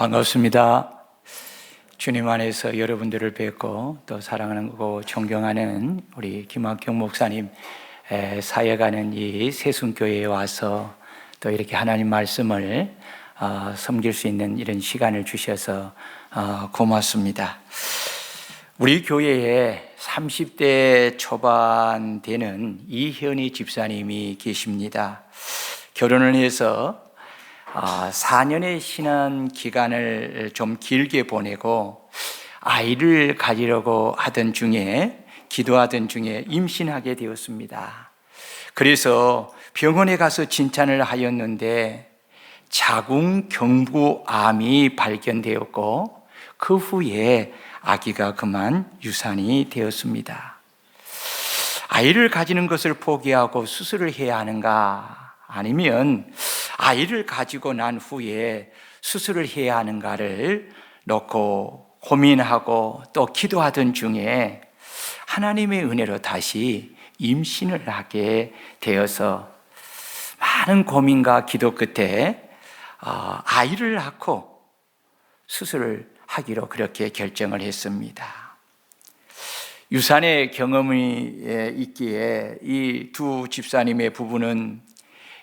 반갑습니다. 주님 안에서 여러분들을 뵙고 또 사랑하고 존경하는 우리 김학경 목사님 사역하는 이 세순교회에 와서 또 이렇게 하나님 말씀을 섬길 수 있는 이런 시간을 주셔서 고맙습니다. 우리 교회에 30대 초반 되는 이현희 집사님이 계십니다. 결혼을 해서 4년의 신앙 기간을 좀 길게 보내고 아이를 가지려고 하던 중에, 기도하던 중에 임신하게 되었습니다. 그래서 병원에 가서 진단을 하였는데 자궁경부암이 발견되었고 그 후에 아기가 그만 유산이 되었습니다. 아이를 가지는 것을 포기하고 수술을 해야 하는가, 아니면 아이를 가지고 난 후에 수술을 해야 하는가를 놓고 고민하고 또 기도하던 중에 하나님의 은혜로 다시 임신을 하게 되어서 많은 고민과 기도 끝에 아이를 낳고 수술을 하기로 그렇게 결정을 했습니다. 유산의 경험이 있기에 이 두 집사님의 부부는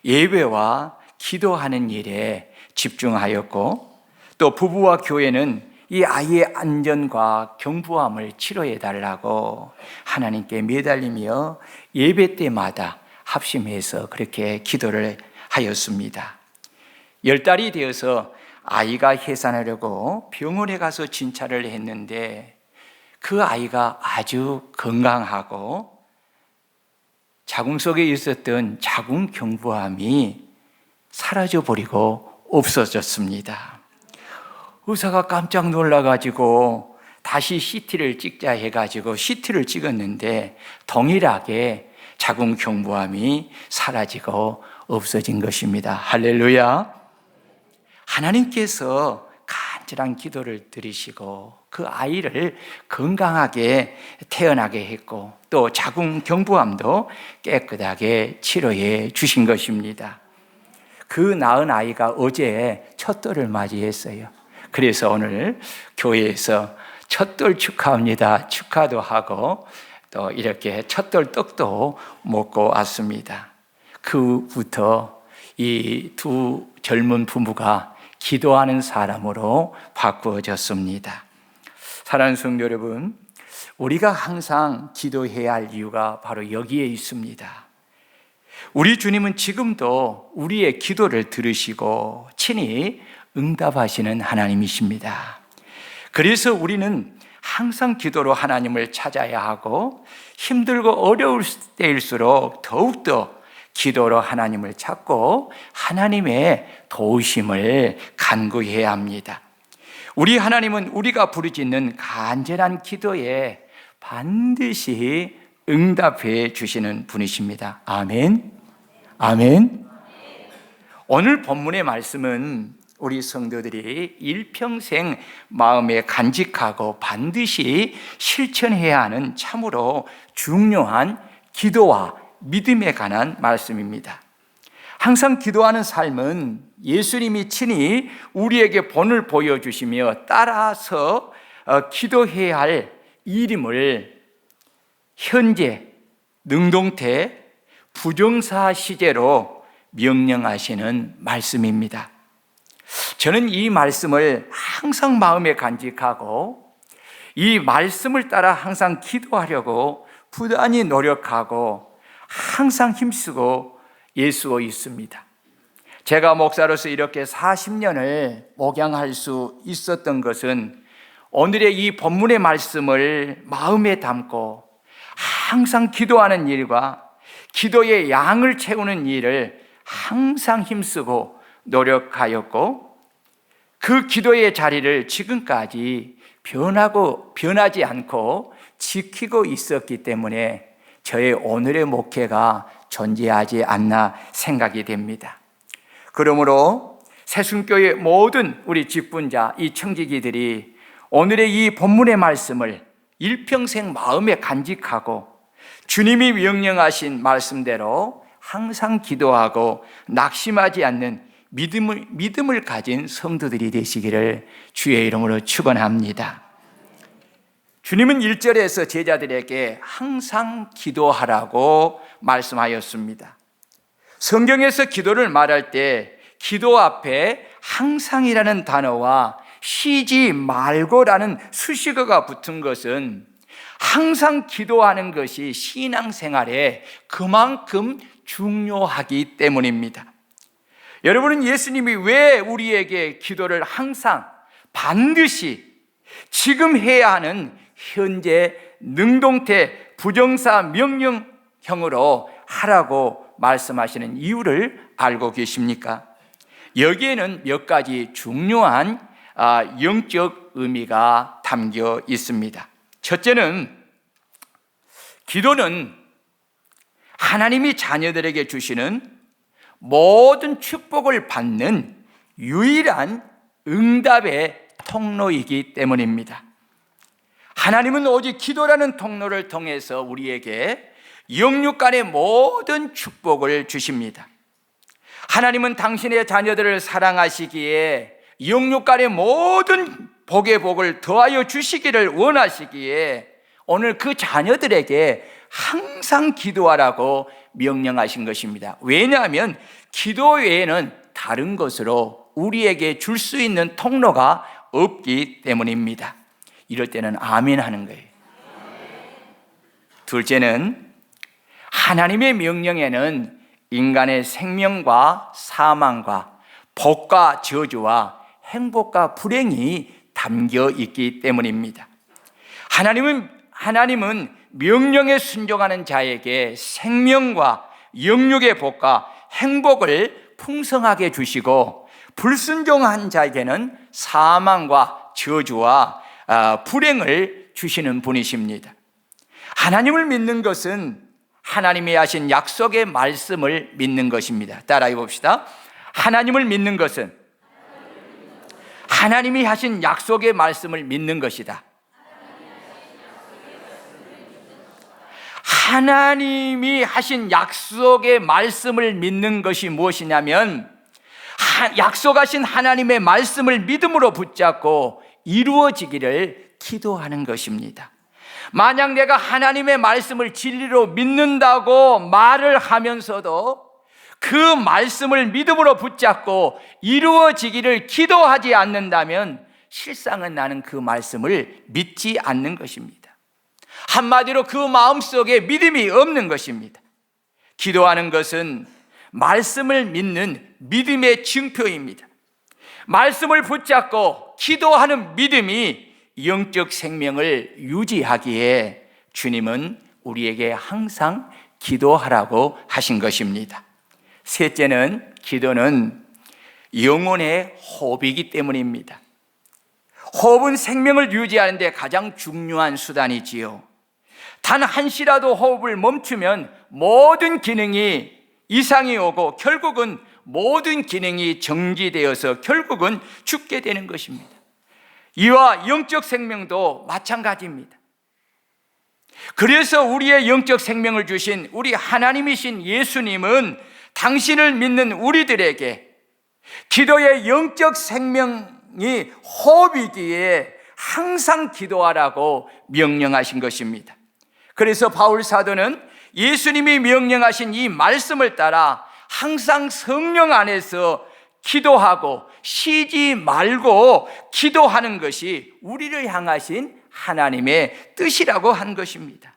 예배와 기도하는 일에 집중하였고, 또 부부와 교회는 이 아이의 안전과 경부암을 치료해 달라고 하나님께 매달리며 예배 때마다 합심해서 그렇게 기도를 하였습니다. 10달이 되어서 아이가 해산하려고 병원에 가서 진찰을 했는데 그 아이가 아주 건강하고 자궁 속에 있었던 자궁경부암이 사라져버리고 없어졌습니다. 의사가 깜짝 놀라가지고 다시 CT를 찍자 해가지고 CT를 찍었는데 동일하게 자궁경부암이 사라지고 없어진 것입니다. 할렐루야. 하나님께서 간절한 기도를 들으시고 그 아이를 건강하게 태어나게 했고 또 자궁경부암도 깨끗하게 치료해 주신 것입니다. 그 낳은 아이가 어제 첫돌을 맞이했어요. 그래서 오늘 교회에서 첫돌 축하합니다 축하도 하고 또 이렇게 첫돌 떡도 먹고 왔습니다. 그부터 이 두 젊은 부부가 기도하는 사람으로 바꾸어졌습니다. 사랑하는 성도 여러분, 우리가 항상 기도해야 할 이유가 바로 여기에 있습니다. 우리 주님은 지금도 우리의 기도를 들으시고 친히 응답하시는 하나님이십니다. 그래서 우리는 항상 기도로 하나님을 찾아야 하고 힘들고 어려울 때일수록 더욱더 기도로 하나님을 찾고 하나님의 도우심을 간구해야 합니다. 우리 하나님은 우리가 부르짖는 간절한 기도에 반드시 응답해 주시는 분이십니다. 아멘. 아멘. 오늘 본문의 말씀은 우리 성도들이 일평생 마음에 간직하고 반드시 실천해야 하는 참으로 중요한 기도와 믿음에 관한 말씀입니다. 항상 기도하는 삶은 예수님이 친히 우리에게 본을 보여주시며 따라서 기도해야 할 일임을 현재, 능동태, 부정사 시제로 명령하시는 말씀입니다. 저는 이 말씀을 항상 마음에 간직하고 이 말씀을 따라 항상 기도하려고 부단히 노력하고 항상 힘쓰고 애쓰고 있습니다. 제가 목사로서 이렇게 40년을 목양할 수 있었던 것은 오늘의 이 본문의 말씀을 마음에 담고 항상 기도하는 일과 기도의 양을 채우는 일을 항상 힘쓰고 노력하였고 그 기도의 자리를 지금까지 변하지 않고 지키고 있었기 때문에 저의 오늘의 목회가 존재하지 않나 생각이 됩니다. 그러므로 새순교회 모든 우리 직분자, 이 청지기들이 오늘의 이 본문의 말씀을 일평생 마음에 간직하고 주님이 명령하신 말씀대로 항상 기도하고 낙심하지 않는 믿음을 가진 성도들이 되시기를 주의 이름으로 축원합니다. 주님은 1절에서 제자들에게 항상 기도하라고 말씀하였습니다. 성경에서 기도를 말할 때 기도 앞에 항상이라는 단어와 쉬지 말고라는 수식어가 붙은 것은 항상 기도하는 것이 신앙생활에 그만큼 중요하기 때문입니다. 여러분은 예수님이 왜 우리에게 기도를 항상 반드시 지금 해야 하는 현재 능동태 부정사 명령형으로 하라고 말씀하시는 이유를 알고 계십니까? 여기에는 몇 가지 중요한 영적 의미가 담겨 있습니다. 첫째는 기도는 하나님이 자녀들에게 주시는 모든 축복을 받는 유일한 응답의 통로이기 때문입니다. 하나님은 오직 기도라는 통로를 통해서 우리에게 영육 간의 모든 축복을 주십니다. 하나님은 당신의 자녀들을 사랑하시기에 영육 간의 모든 복의 복을 더하여 주시기를 원하시기에 오늘 그 자녀들에게 항상 기도하라고 명령하신 것입니다. 왜냐하면 기도 외에는 다른 것으로 우리에게 줄 수 있는 통로가 없기 때문입니다. 이럴 때는 아멘 하는 거예요. 둘째는 하나님의 명령에는 인간의 생명과 사망과 복과 저주와 행복과 불행이 담겨 있기 때문입니다. 하나님은 명령에 순종하는 자에게 생명과 영육의 복과 행복을 풍성하게 주시고 불순종한 자에게는 사망과 저주와 불행을 주시는 분이십니다. 하나님을 믿는 것은 하나님이 하신 약속의 말씀을 믿는 것입니다. 따라해 봅시다. 하나님을 믿는 것은 하나님이 하신 약속의 말씀을 믿는 것이다. 하나님이 하신 약속의 말씀을 믿는 것이 무엇이냐면 약속하신 하나님의 말씀을 믿음으로 붙잡고 이루어지기를 기도하는 것입니다. 만약 내가 하나님의 말씀을 진리로 믿는다고 말을 하면서도 그 말씀을 믿음으로 붙잡고 이루어지기를 기도하지 않는다면 실상은 나는 그 말씀을 믿지 않는 것입니다. 한마디로 그 마음속에 믿음이 없는 것입니다. 기도하는 것은 말씀을 믿는 믿음의 증표입니다. 말씀을 붙잡고 기도하는 믿음이 영적 생명을 유지하기에 주님은 우리에게 항상 기도하라고 하신 것입니다. 셋째는 기도는 영혼의 호흡이기 때문입니다. 호흡은 생명을 유지하는 데 가장 중요한 수단이지요. 단 한시라도 호흡을 멈추면 모든 기능이 이상이 오고 결국은 모든 기능이 정지되어서 결국은 죽게 되는 것입니다. 이와 영적 생명도 마찬가지입니다. 그래서 우리의 영적 생명을 주신 우리 하나님이신 예수님은 당신을 믿는 우리들에게 기도의 영적 생명이 호흡이기에 항상 기도하라고 명령하신 것입니다. 그래서 바울 사도는 예수님이 명령하신 이 말씀을 따라 항상 성령 안에서 기도하고 쉬지 말고 기도하는 것이 우리를 향하신 하나님의 뜻이라고 한 것입니다.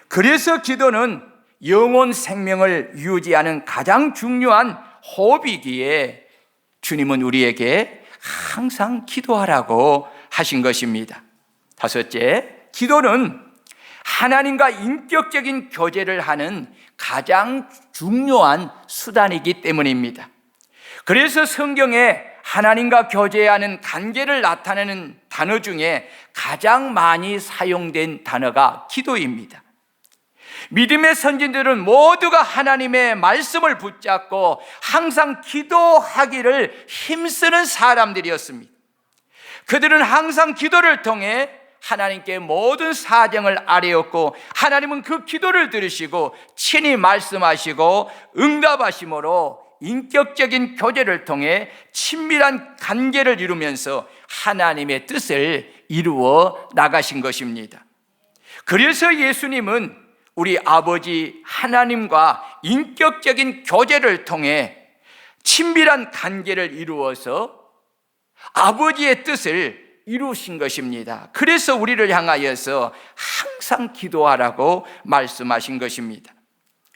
그래서 기도는 영혼 생명을 유지하는 가장 중요한 호흡이기에 주님은 우리에게 항상 기도하라고 하신 것입니다. 다섯째, 기도는 하나님과 인격적인 교제를 하는 가장 중요한 수단이기 때문입니다. 그래서 성경에 하나님과 교제하는 관계를 나타내는 단어 중에 가장 많이 사용된 단어가 기도입니다. 믿음의 선진들은 모두가 하나님의 말씀을 붙잡고 항상 기도하기를 힘쓰는 사람들이었습니다. 그들은 항상 기도를 통해 하나님께 모든 사정을 아뢰었고 하나님은 그 기도를 들으시고 친히 말씀하시고 응답하심으로 인격적인 교제를 통해 친밀한 관계를 이루면서 하나님의 뜻을 이루어 나가신 것입니다. 그래서 예수님은 우리 아버지 하나님과 인격적인 교제를 통해 친밀한 관계를 이루어서 아버지의 뜻을 이루신 것입니다. 그래서 우리를 향하여서 항상 기도하라고 말씀하신 것입니다.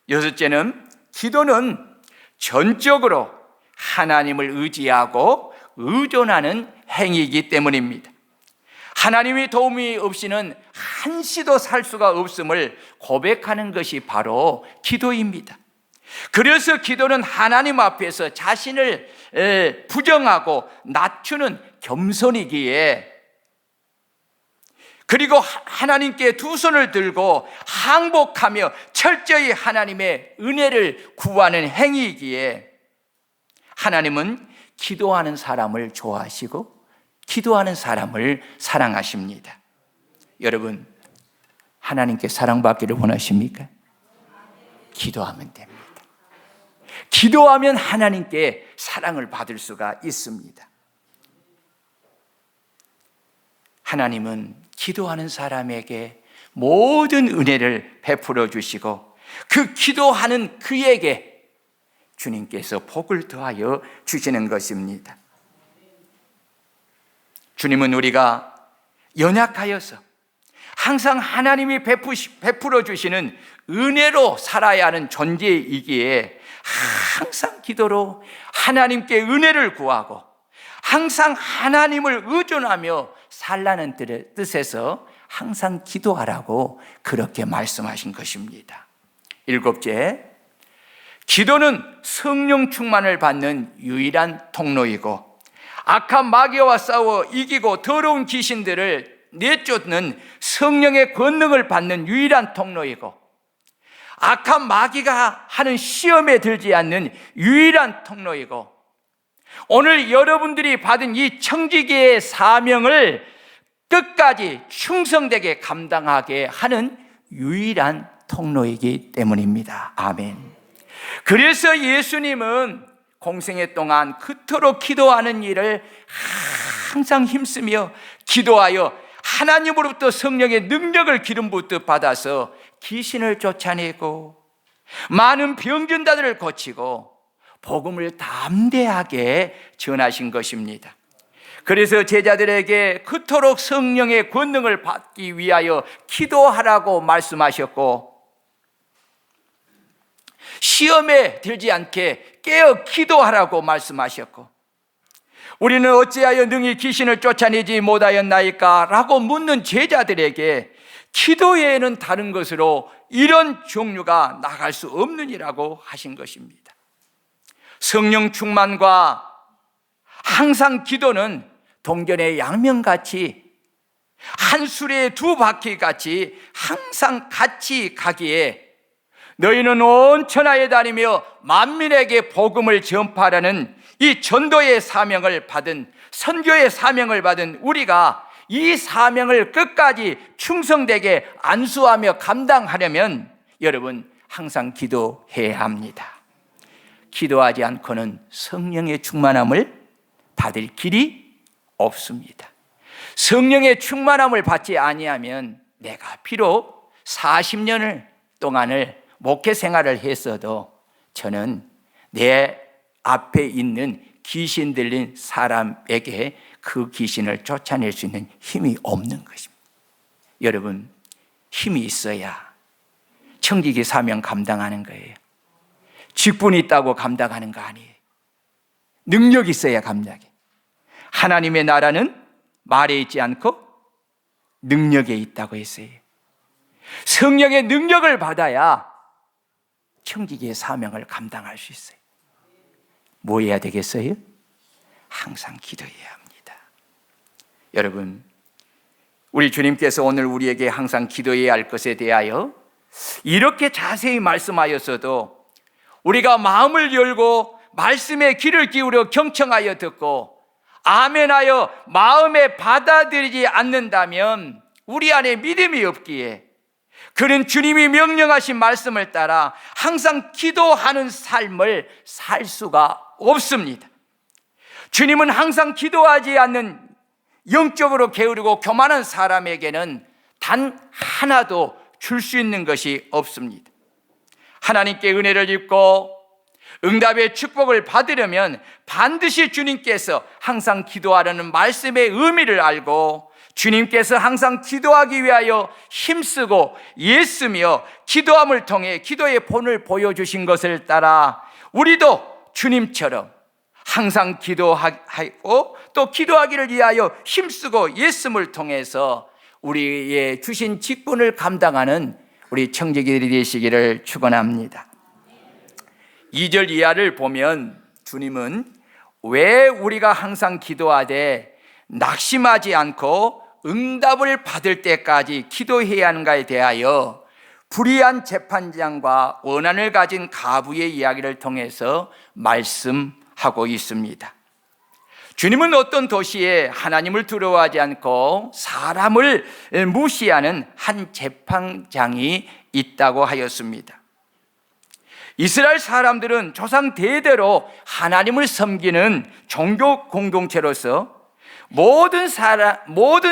여섯째는, 기도는 전적으로 하나님을 의지하고 의존하는 행위이기 때문입니다. 하나님의 도움이 없이는 한시도 살 수가 없음을 고백하는 것이 바로 기도입니다. 그래서 기도는 하나님 앞에서 자신을 부정하고 낮추는 겸손이기에, 그리고 하나님께 두 손을 들고 항복하며 철저히 하나님의 은혜를 구하는 행위이기에 하나님은 기도하는 사람을 좋아하시고 기도하는 사람을 사랑하십니다. 여러분, 하나님께 사랑받기를 원하십니까? 기도하면 됩니다. 기도하면 하나님께 사랑을 받을 수가 있습니다. 하나님은 기도하는 사람에게 모든 은혜를 베풀어 주시고 그 기도하는 그에게 주님께서 복을 더하여 주시는 것입니다. 주님은 우리가 연약하여서 항상 하나님이 베풀어 주시는 은혜로 살아야 하는 존재이기에 항상 기도로 하나님께 은혜를 구하고 항상 하나님을 의존하며 살라는 뜻에서 항상 기도하라고 그렇게 말씀하신 것입니다. 일곱째, 기도는 성령 충만을 받는 유일한 통로이고 악한 마귀와 싸워 이기고 더러운 귀신들을 내쫓는 성령의 권능을 받는 유일한 통로이고 악한 마귀가 하는 시험에 들지 않는 유일한 통로이고 오늘 여러분들이 받은 이 청지기의 사명을 끝까지 충성되게 감당하게 하는 유일한 통로이기 때문입니다. 아멘. 그래서 예수님은 공생애 동안 그토록 기도하는 일을 항상 힘쓰며 기도하여 하나님으로부터 성령의 능력을 기름 붓듯 받아서 귀신을 쫓아내고 많은 병든자들을 고치고 복음을 담대하게 전하신 것입니다. 그래서 제자들에게 그토록 성령의 권능을 받기 위하여 기도하라고 말씀하셨고 시험에 들지 않게 깨어 기도하라고 말씀하셨고 우리는 어찌하여 능히 귀신을 쫓아내지 못하였나이까? 라고 묻는 제자들에게 기도 외에는 다른 것으로 이런 종류가 나갈 수 없느니라고 하신 것입니다. 성령 충만과 항상 기도는 동전의 양면같이 한 수레의 두 바퀴같이 항상 같이 가기에 너희는 온 천하에 다니며 만민에게 복음을 전파하라는 이 전도의 사명을 받은 선교의 사명을 받은 우리가 이 사명을 끝까지 충성되게 안수하며 감당하려면 여러분 항상 기도해야 합니다. 기도하지 않고는 성령의 충만함을 받을 길이 없습니다. 성령의 충만함을 받지 아니하면 내가 비록 40년을 동안을 목회 생활을 했어도 저는 내 앞에 있는 귀신 들린 사람에게 그 귀신을 쫓아낼 수 있는 힘이 없는 것입니다. 여러분, 힘이 있어야 청지기 사명 감당하는 거예요. 직분이 있다고 감당하는 거 아니에요. 능력이 있어야 감당해. 하나님의 나라는 말에 있지 않고 능력에 있다고 했어요. 성령의 능력을 받아야 청지기의 사명을 감당할 수 있어요. 뭐 해야 되겠어요? 항상 기도해야 합니다. 여러분, 우리 주님께서 오늘 우리에게 항상 기도해야 할 것에 대하여 이렇게 자세히 말씀하였어도 우리가 마음을 열고 말씀에 귀를 기울여 경청하여 듣고 아멘하여 마음에 받아들이지 않는다면 우리 안에 믿음이 없기에 그는 주님이 명령하신 말씀을 따라 항상 기도하는 삶을 살 수가 없습니다. 주님은 항상 기도하지 않는 영적으로 게으르고 교만한 사람에게는 단 하나도 줄 수 있는 것이 없습니다. 하나님께 은혜를 입고 응답의 축복을 받으려면 반드시 주님께서 항상 기도하라는 말씀의 의미를 알고 주님께서 항상 기도하기 위하여 힘쓰고 애쓰며 기도함을 통해 기도의 본을 보여주신 것을 따라 우리도 주님처럼 항상 기도하고 또 기도하기를 위하여 힘쓰고 애씀을 통해서 우리의 주신 직분을 감당하는 우리 청지기들이 되시기를 축원합니다. 2절 이하를 보면 주님은 왜 우리가 항상 기도하되 낙심하지 않고 응답을 받을 때까지 기도해야 하는가에 대하여 불의한 재판장과 원한을 가진 가부의 이야기를 통해서 말씀하고 있습니다. 주님은 어떤 도시에 하나님을 두려워하지 않고 사람을 무시하는 한 재판장이 있다고 하였습니다. 이스라엘 사람들은 조상 대대로 하나님을 섬기는 종교 공동체로서 모든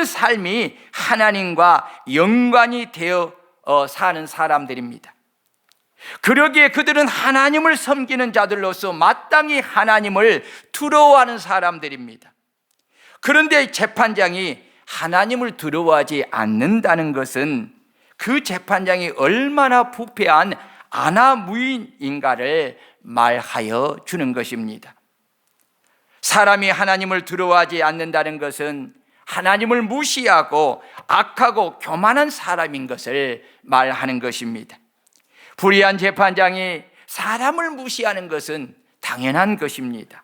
삶이 하나님과 연관이 되어 사는 사람들입니다. 그러기에 그들은 하나님을 섬기는 자들로서 마땅히 하나님을 두려워하는 사람들입니다. 그런데 재판장이 하나님을 두려워하지 않는다는 것은 그 재판장이 얼마나 부패한 아나무인인가를 말하여 주는 것입니다. 사람이 하나님을 두려워하지 않는다는 것은 하나님을 무시하고 악하고 교만한 사람인 것을 말하는 것입니다. 불의한 재판장이 사람을 무시하는 것은 당연한 것입니다.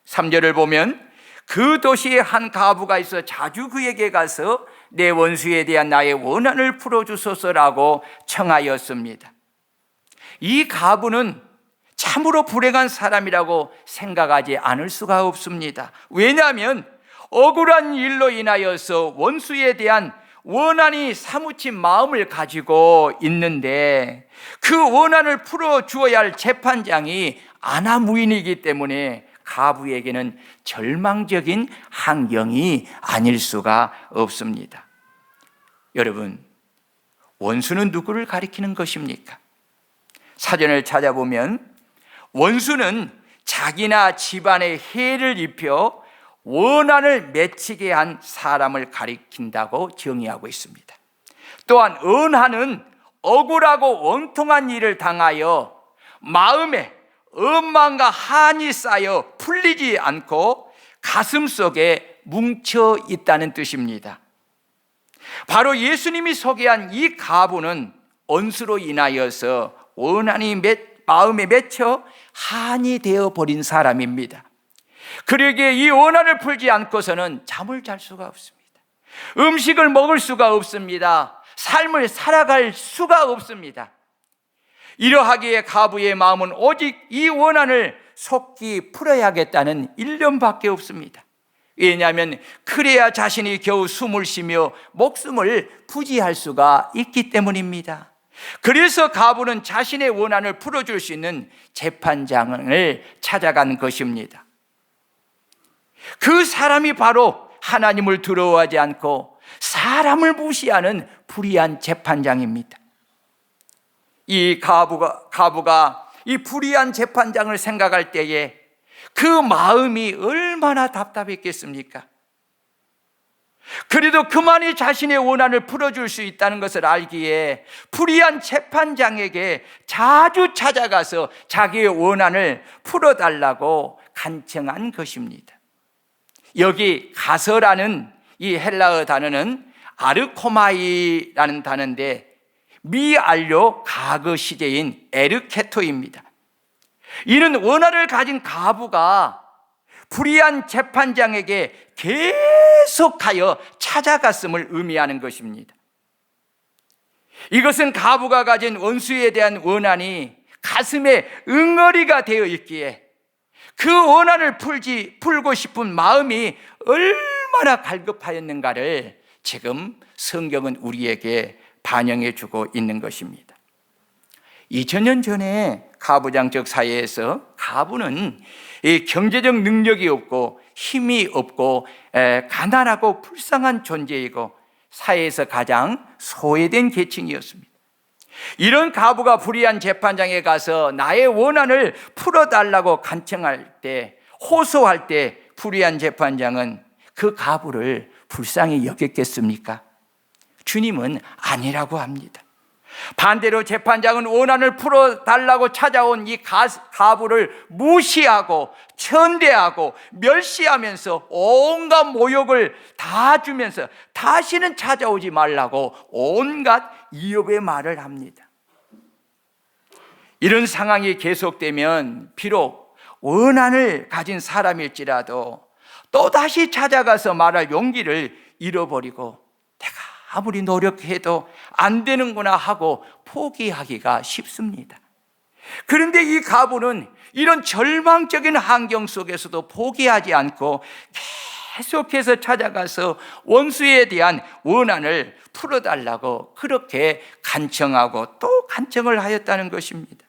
3절을 보면 그 도시에 한 가부가 있어 자주 그에게 가서 내 원수에 대한 나의 원한을 풀어주소서라고 청하였습니다. 이 가부는 참으로 불행한 사람이라고 생각하지 않을 수가 없습니다. 왜냐하면 억울한 일로 인하여서 원수에 대한 원한이 사무친 마음을 가지고 있는데 그 원한을 풀어주어야 할 재판장이 아나무인이기 때문에 가부에게는 절망적인 환경이 아닐 수가 없습니다. 여러분, 원수는 누구를 가리키는 것입니까? 사전을 찾아보면 원수는 자기나 집안에 해를 입혀 원한을 맺히게 한 사람을 가리킨다고 정의하고 있습니다. 또한 언한은 억울하고 원통한 일을 당하여 마음에 원망과 한이 쌓여 풀리지 않고 가슴 속에 뭉쳐 있다는 뜻입니다. 바로 예수님이 소개한 이 가부는 원수로 인하여서 원한이 마음에 맺혀 한이 되어버린 사람입니다. 그러기에 이 원한을 풀지 않고서는 잠을 잘 수가 없습니다. 음식을 먹을 수가 없습니다. 삶을 살아갈 수가 없습니다. 이러하기에 가부의 마음은 오직 이 원한을 속히 풀어야겠다는 일념밖에 없습니다. 왜냐하면 그래야 자신이 겨우 숨을 쉬며 목숨을 부지할 수가 있기 때문입니다. 그래서 가부는 자신의 원한을 풀어줄 수 있는 재판장을 찾아간 것입니다. 그 사람이 바로 하나님을 두려워하지 않고 사람을 무시하는 불의한 재판장입니다. 이 가부가 이 불의한 재판장을 생각할 때에 그 마음이 얼마나 답답했겠습니까? 그래도 그만이 자신의 원한을 풀어줄 수 있다는 것을 알기에 불의한 재판장에게 자주 찾아가서 자기의 원한을 풀어달라고 간청한 것입니다. 여기 가서라는 이 헬라어 단어는 아르코마이라는 단어인데 미안료 가그 시제인 에르케토입니다. 이는 원한을 가진 가부가 불의한 재판장에게 계속하여 찾아갔음을 의미하는 것입니다. 이것은 가부가 가진 원수에 대한 원한이 가슴에 응어리가 되어 있기에 그 원한을 풀고 싶은 마음이 얼마나 갈급하였는가를 지금 성경은 우리에게 반영해 주고 있는 것입니다. 2000년 전에 가부장적 사회에서 가부는 이 경제적 능력이 없고 힘이 없고 가난하고 불쌍한 존재이고 사회에서 가장 소외된 계층이었습니다. 이런 가부가 불의한 재판장에 가서 나의 원한을 풀어달라고 간청할 때, 호소할 때 불의한 재판장은 그 가부를 불쌍히 여겼겠습니까? 주님은 아니라고 합니다. 반대로 재판장은 원한을 풀어달라고 찾아온 이 가부를 무시하고 천대하고 멸시하면서 온갖 모욕을 다 주면서 다시는 찾아오지 말라고 온갖 이업의 말을 합니다. 이런 상황이 계속되면 비록 원한을 가진 사람일지라도 또다시 찾아가서 말할 용기를 잃어버리고 내가 아무리 노력해도 안 되는구나 하고 포기하기가 쉽습니다. 그런데 이 가부는 이런 절망적인 환경 속에서도 포기하지 않고 계속해서 찾아가서 원수에 대한 원한을 풀어달라고 그렇게 간청하고 또 간청을 하였다는 것입니다.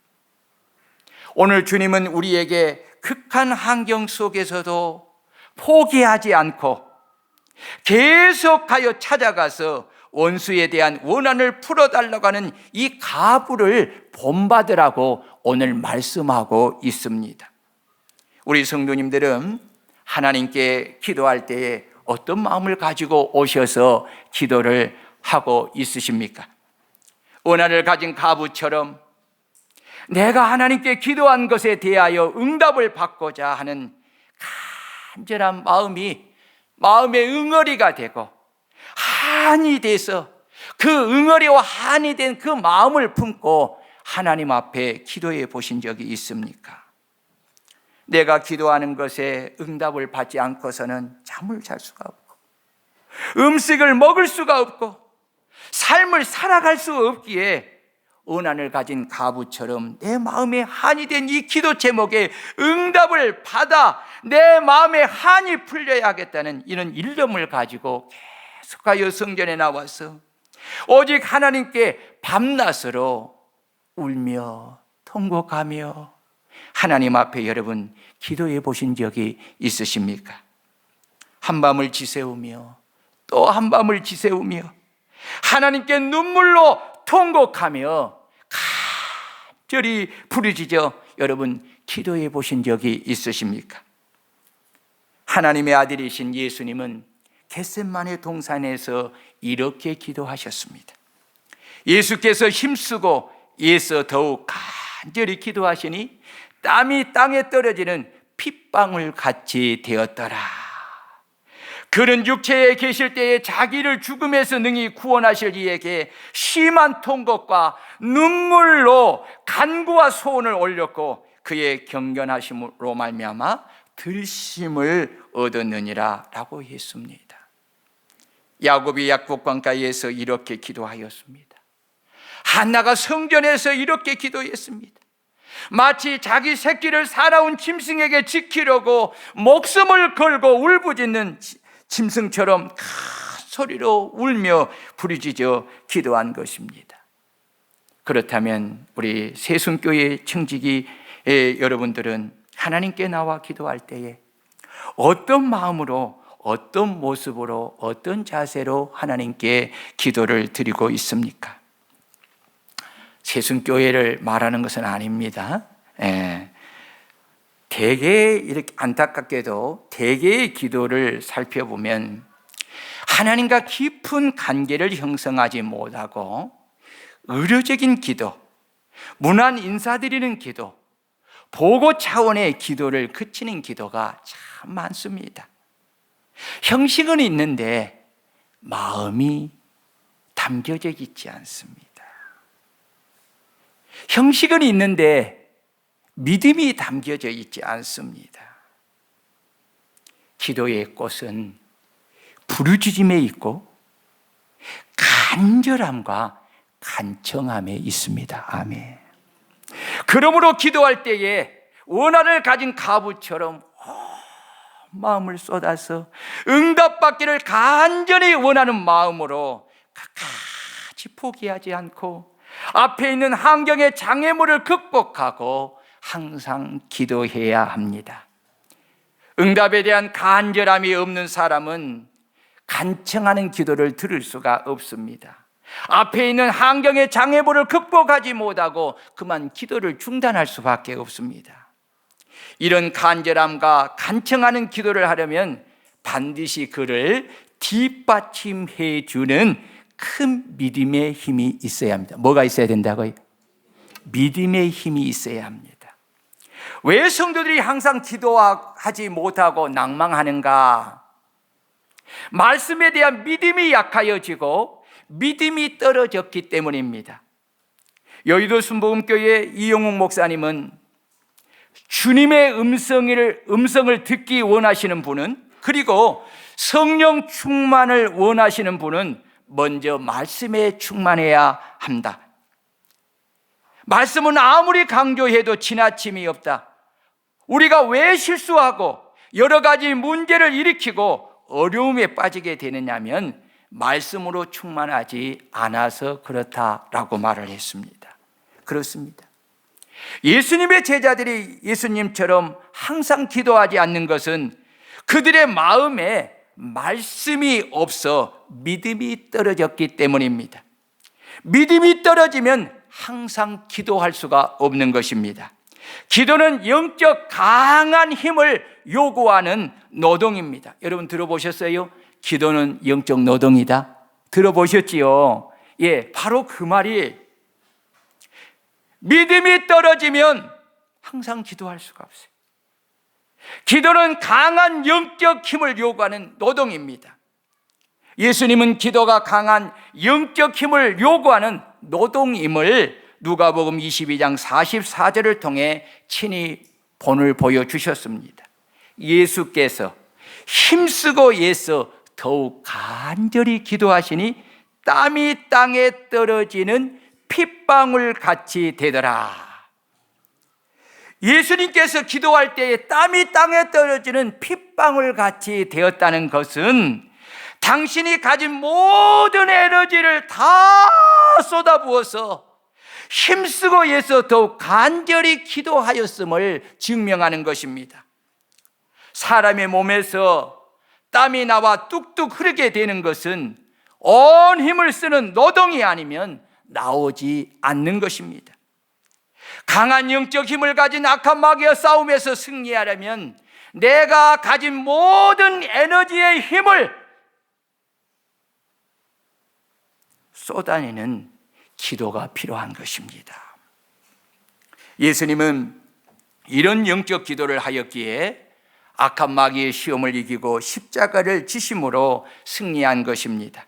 오늘 주님은 우리에게 극한 환경 속에서도 포기하지 않고 계속하여 찾아가서 원수에 대한 원한을 풀어달라고 하는 이 가부를 본받으라고 오늘 말씀하고 있습니다. 우리 성도님들은 하나님께 기도할 때에 어떤 마음을 가지고 오셔서 기도를 하고 있으십니까? 원한을 가진 가부처럼 내가 하나님께 기도한 것에 대하여 응답을 받고자 하는 간절한 마음이 마음의 응어리가 되고 한이 돼서 그 응어리와 한이 된 그 마음을 품고 하나님 앞에 기도해 보신 적이 있습니까? 내가 기도하는 것에 응답을 받지 않고서는 잠을 잘 수가 없고 음식을 먹을 수가 없고 삶을 살아갈 수 없기에 원한을 가진 가부처럼 내 마음에 한이 된 이 기도 제목에 응답을 받아 내 마음에 한이 풀려야 하겠다는 이런 일념을 가지고 계속하여 성전에 나와서 오직 하나님께 밤낮으로 울며 통곡하며 하나님 앞에 여러분 기도해 보신 적이 있으십니까? 한밤을 지새우며 또 한밤을 지새우며 하나님께 눈물로 통곡하며 간절히 부르짖어 여러분 기도해 보신 적이 있으십니까? 하나님의 아들이신 예수님은 겟세마네 동산에서 이렇게 기도하셨습니다. 예수께서 힘쓰고 애써 더욱 간절히 기도하시니 땀이 땅에 떨어지는 핏방울 같이 되었더라. 그는 육체에 계실 때에 자기를 죽음에서 능히 구원하실 이에게 심한 통곡과 눈물로 간구와 소원을 올렸고 그의 경건하심으로 말미암아 들심을 얻었느니라 라고 했습니다. 야곱이 약복강가에서 이렇게 기도하였습니다. 한나가 성전에서 이렇게 기도했습니다. 마치 자기 새끼를 살아온 짐승에게 지키려고 목숨을 걸고 울부짖는 짐승처럼 큰 소리로 울며 부르짖어 기도한 것입니다. 그렇다면 우리 새순교회 청지기 여러분들은 하나님께 나와 기도할 때에 어떤 마음으로 어떤 모습으로 어떤 자세로 하나님께 기도를 드리고 있습니까? 새순교회를 말하는 것은 아닙니다. 대개 이렇게 안타깝게도 대개의 기도를 살펴보면 하나님과 깊은 관계를 형성하지 못하고 의료적인 기도, 문안 인사드리는 기도, 보고 차원의 기도를 그치는 기도가 참 많습니다. 형식은 있는데 마음이 담겨져 있지 않습니다. 형식은 있는데 믿음이 담겨져 있지 않습니다. 기도의 꽃은 부르짖음에 있고 간절함과 간청함에 있습니다. 아멘. 그러므로 기도할 때에 원한을 가진 가부처럼 마음을 쏟아서 응답받기를 간절히 원하는 마음으로 끝까지 포기하지 않고 앞에 있는 환경의 장애물을 극복하고 항상 기도해야 합니다. 응답에 대한 간절함이 없는 사람은 간청하는 기도를 들을 수가 없습니다. 앞에 있는 환경의 장애물을 극복하지 못하고 그만 기도를 중단할 수밖에 없습니다. 이런 간절함과 간청하는 기도를 하려면 반드시 그를 뒷받침해 주는 큰 믿음의 힘이 있어야 합니다. 뭐가 있어야 된다고요? 믿음의 힘이 있어야 합니다. 왜 성도들이 항상 기도하지 못하고 낭망하는가? 말씀에 대한 믿음이 약하여지고 믿음이 떨어졌기 때문입니다. 여의도 순복음교회 이용욱 목사님은 주님의 음성을 듣기 원하시는 분은, 그리고 성령 충만을 원하시는 분은 먼저 말씀에 충만해야 한다. 말씀은 아무리 강조해도 지나침이 없다. 우리가 왜 실수하고 여러 가지 문제를 일으키고 어려움에 빠지게 되느냐면 말씀으로 충만하지 않아서 그렇다라고 말을 했습니다. 그렇습니다. 예수님의 제자들이 예수님처럼 항상 기도하지 않는 것은 그들의 마음에 말씀이 없어 믿음이 떨어졌기 때문입니다. 믿음이 떨어지면 항상 기도할 수가 없는 것입니다. 기도는 영적 강한 힘을 요구하는 노동입니다. 여러분 들어보셨어요? 기도는 영적 노동이다. 들어보셨지요? 예, 바로 그 말이, 믿음이 떨어지면 항상 기도할 수가 없어요. 기도는 강한 영적 힘을 요구하는 노동입니다. 예수님은 기도가 강한 영적 힘을 요구하는 노동임을 누가복음 22장 44절을 통해 친히 본을 보여주셨습니다. 예수께서 힘쓰고 애써 더욱 간절히 기도하시니 땀이 땅에 떨어지는 핏방울 같이 되더라. 예수님께서 기도할 때에 땀이 땅에 떨어지는 핏방울 같이 되었다는 것은 당신이 가진 모든 에너지를 다 쏟아부어서 힘쓰고 애써 더욱 간절히 기도하였음을 증명하는 것입니다. 사람의 몸에서 땀이 나와 뚝뚝 흐르게 되는 것은 온 힘을 쓰는 노동이 아니면 나오지 않는 것입니다. 강한 영적 힘을 가진 악한 마귀와 싸움에서 승리하려면 내가 가진 모든 에너지의 힘을 쏟아내는 기도가 필요한 것입니다. 예수님은 이런 영적 기도를 하였기에 악한 마귀의 시험을 이기고 십자가를 지심으로 승리한 것입니다.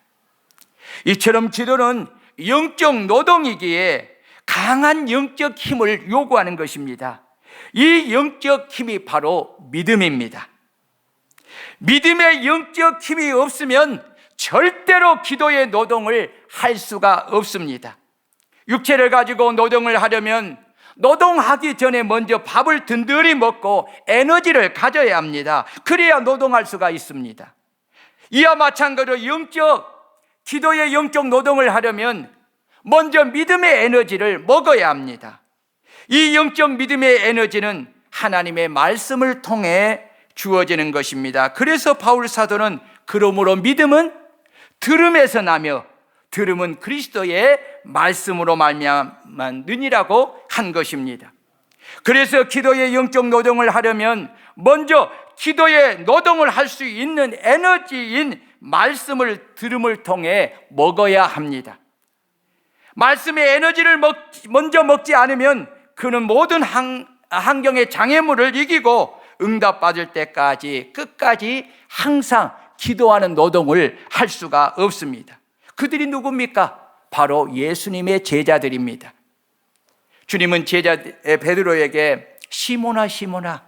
이처럼 기도는 영적 노동이기에 강한 영적 힘을 요구하는 것입니다. 이 영적 힘이 바로 믿음입니다. 믿음의 영적 힘이 없으면 절대로 기도의 노동을 할 수가 없습니다. 육체를 가지고 노동을 하려면 노동하기 전에 먼저 밥을 든든히 먹고 에너지를 가져야 합니다. 그래야 노동할 수가 있습니다. 이와 마찬가지로 기도의 영적 노동을 하려면 먼저 믿음의 에너지를 먹어야 합니다. 이 영적 믿음의 에너지는 하나님의 말씀을 통해 주어지는 것입니다. 그래서 바울 사도는 그러므로 믿음은 들음에서 나며 들음은 그리스도의 말씀으로 말미암느니라고 한 것입니다. 그래서 기도의 영적 노동을 하려면 먼저 기도의 노동을 할 수 있는 에너지인 말씀을 들음을 통해 먹어야 합니다. 말씀의 에너지를 먼저 먹지 않으면 그는 모든 환경의 장애물을 이기고 응답받을 때까지 끝까지 항상 기도하는 노동을 할 수가 없습니다. 그들이 누굽니까? 바로 예수님의 제자들입니다. 주님은 제자 베드로에게 시몬아 시몬아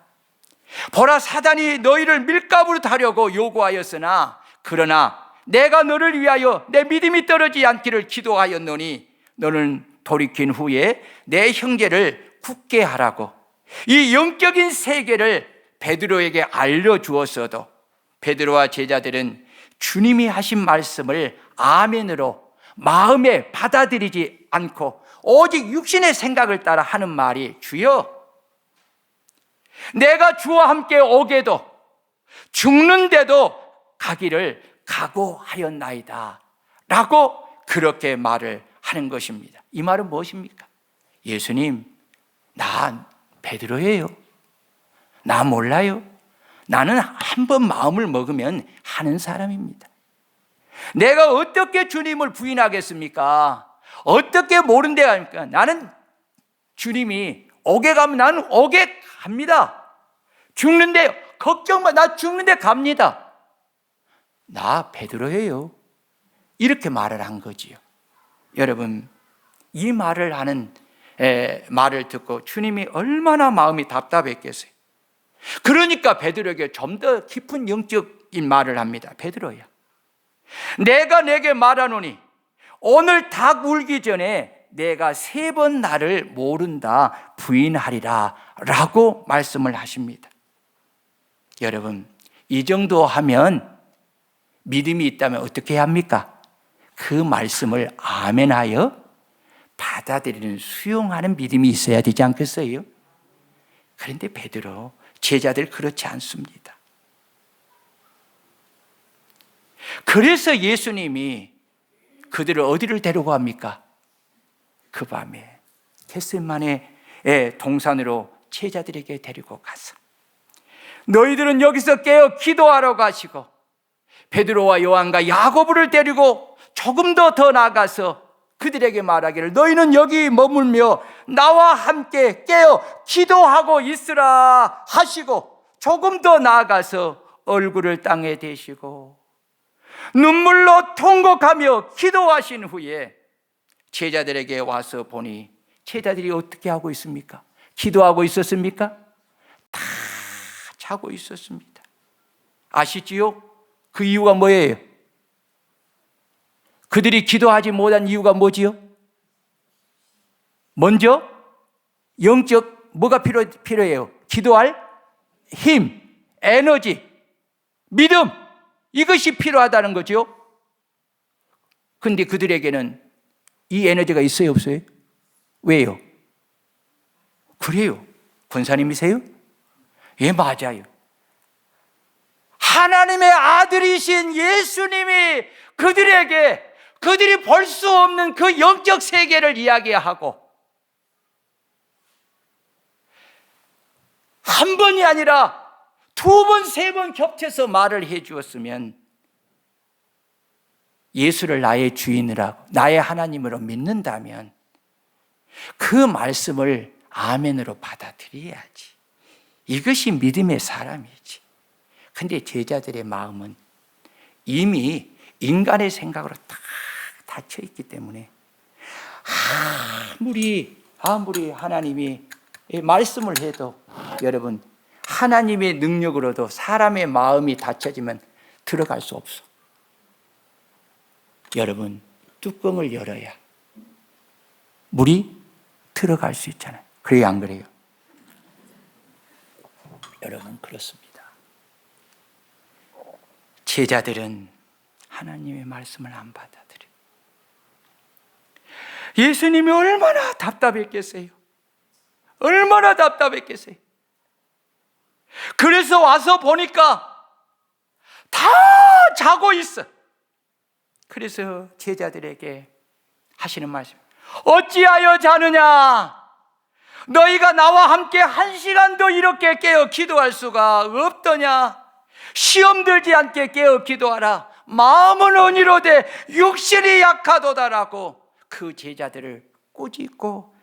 보라 사단이 너희를 밀가부로 타려고 요구하였으나 그러나 내가 너를 위하여 내 믿음이 떨어지지 않기를 기도하였노니 너는 돌이킨 후에 내 형제를 굳게 하라고. 이 영적인 세계를 베드로에게 알려주었어도 베드로와 제자들은 주님이 하신 말씀을 아멘으로 마음에 받아들이지 않고 오직 육신의 생각을 따라 하는 말이 주여 내가 주와 함께 오게도 죽는데도 가기를 각오하였나이다 라고 그렇게 말을 하는 것입니다. 이 말은 무엇입니까? 예수님, 나 베드로예요. 나 몰라요. 나는 한번 마음을 먹으면 하는 사람입니다. 내가 어떻게 주님을 부인하겠습니까? 어떻게 모른데 합니까? 나는 주님이 오게 가면 나는 오게 갑니다. 죽는데 걱정 마, 나 죽는데 갑니다. 나 베드로예요. 이렇게 말을 한 거지요. 여러분, 이 말을 하는 말을 듣고 주님이 얼마나 마음이 답답했겠어요. 그러니까 베드로에게 좀 더 깊은 영적인 말을 합니다. 베드로야, 내가 내게 말하노니 오늘 닭 울기 전에 내가 3번 나를 모른다 부인하리라 라고 말씀을 하십니다. 여러분, 이 정도 하면 믿음이 있다면 어떻게 해야 합니까? 그 말씀을 아멘하여 받아들이는, 수용하는 믿음이 있어야 되지 않겠어요? 그런데 베드로, 제자들 그렇지 않습니다. 그래서 예수님이 그들을 어디를 데리고 갑니까? 그 밤에 겟세마네 동산으로 제자들에게 데리고 가서 너희들은 여기서 깨어 기도하러 가시고 베드로와 요한과 야고보를 데리고 조금 더 나가서 그들에게 말하기를 너희는 여기 머물며 나와 함께 깨어 기도하고 있으라 하시고 조금 더 나아가서 얼굴을 땅에 대시고 눈물로 통곡하며 기도하신 후에 제자들에게 와서 보니 제자들이 어떻게 하고 있습니까? 기도하고 있었습니까? 다 자고 있었습니다. 아시지요? 그 이유가 뭐예요? 그들이 기도하지 못한 이유가 뭐지요? 먼저 영적 뭐가 필요해요? 기도할 힘, 에너지, 믿음, 이것이 필요하다는 거죠. 그런데 그들에게는 이 에너지가 있어요, 없어요? 왜요? 그래요. 권사님이세요? 예, 맞아요. 하나님의 아들이신 예수님이 그들에게 그들이 볼 수 없는 그 영적 세계를 이야기하고 한 번이 아니라 2번, 3번 겹쳐서 말을 해 주었으면 예수를 나의 주인으로, 나의 하나님으로 믿는다면 그 말씀을 아멘으로 받아들여야지. 이것이 믿음의 사람이지. 근데 제자들의 마음은 이미 인간의 생각으로 다 닫혀 있기 때문에 아무리 하나님이 말씀을 해도 여러분, 하나님의 능력으로도 사람의 마음이 닫혀지면 들어갈 수 없어. 여러분, 뚜껑을 열어야 물이 들어갈 수 있잖아요. 그래요, 안 그래요? 여러분, 그렇습니다. 제자들은 하나님의 말씀을 안 받아들여요. 예수님이 얼마나 답답했겠어요? 얼마나 답답했겠어요? 그래서 와서 보니까 다 자고 있어. 그래서 제자들에게 하시는 말씀, 어찌하여 자느냐? 너희가 나와 함께 1시간도 이렇게 깨어 기도할 수가 없더냐? 시험 들지 않게 깨어 기도하라. 마음은 언의로되 육신이 약하도다라고 그 제자들을 꾸짖고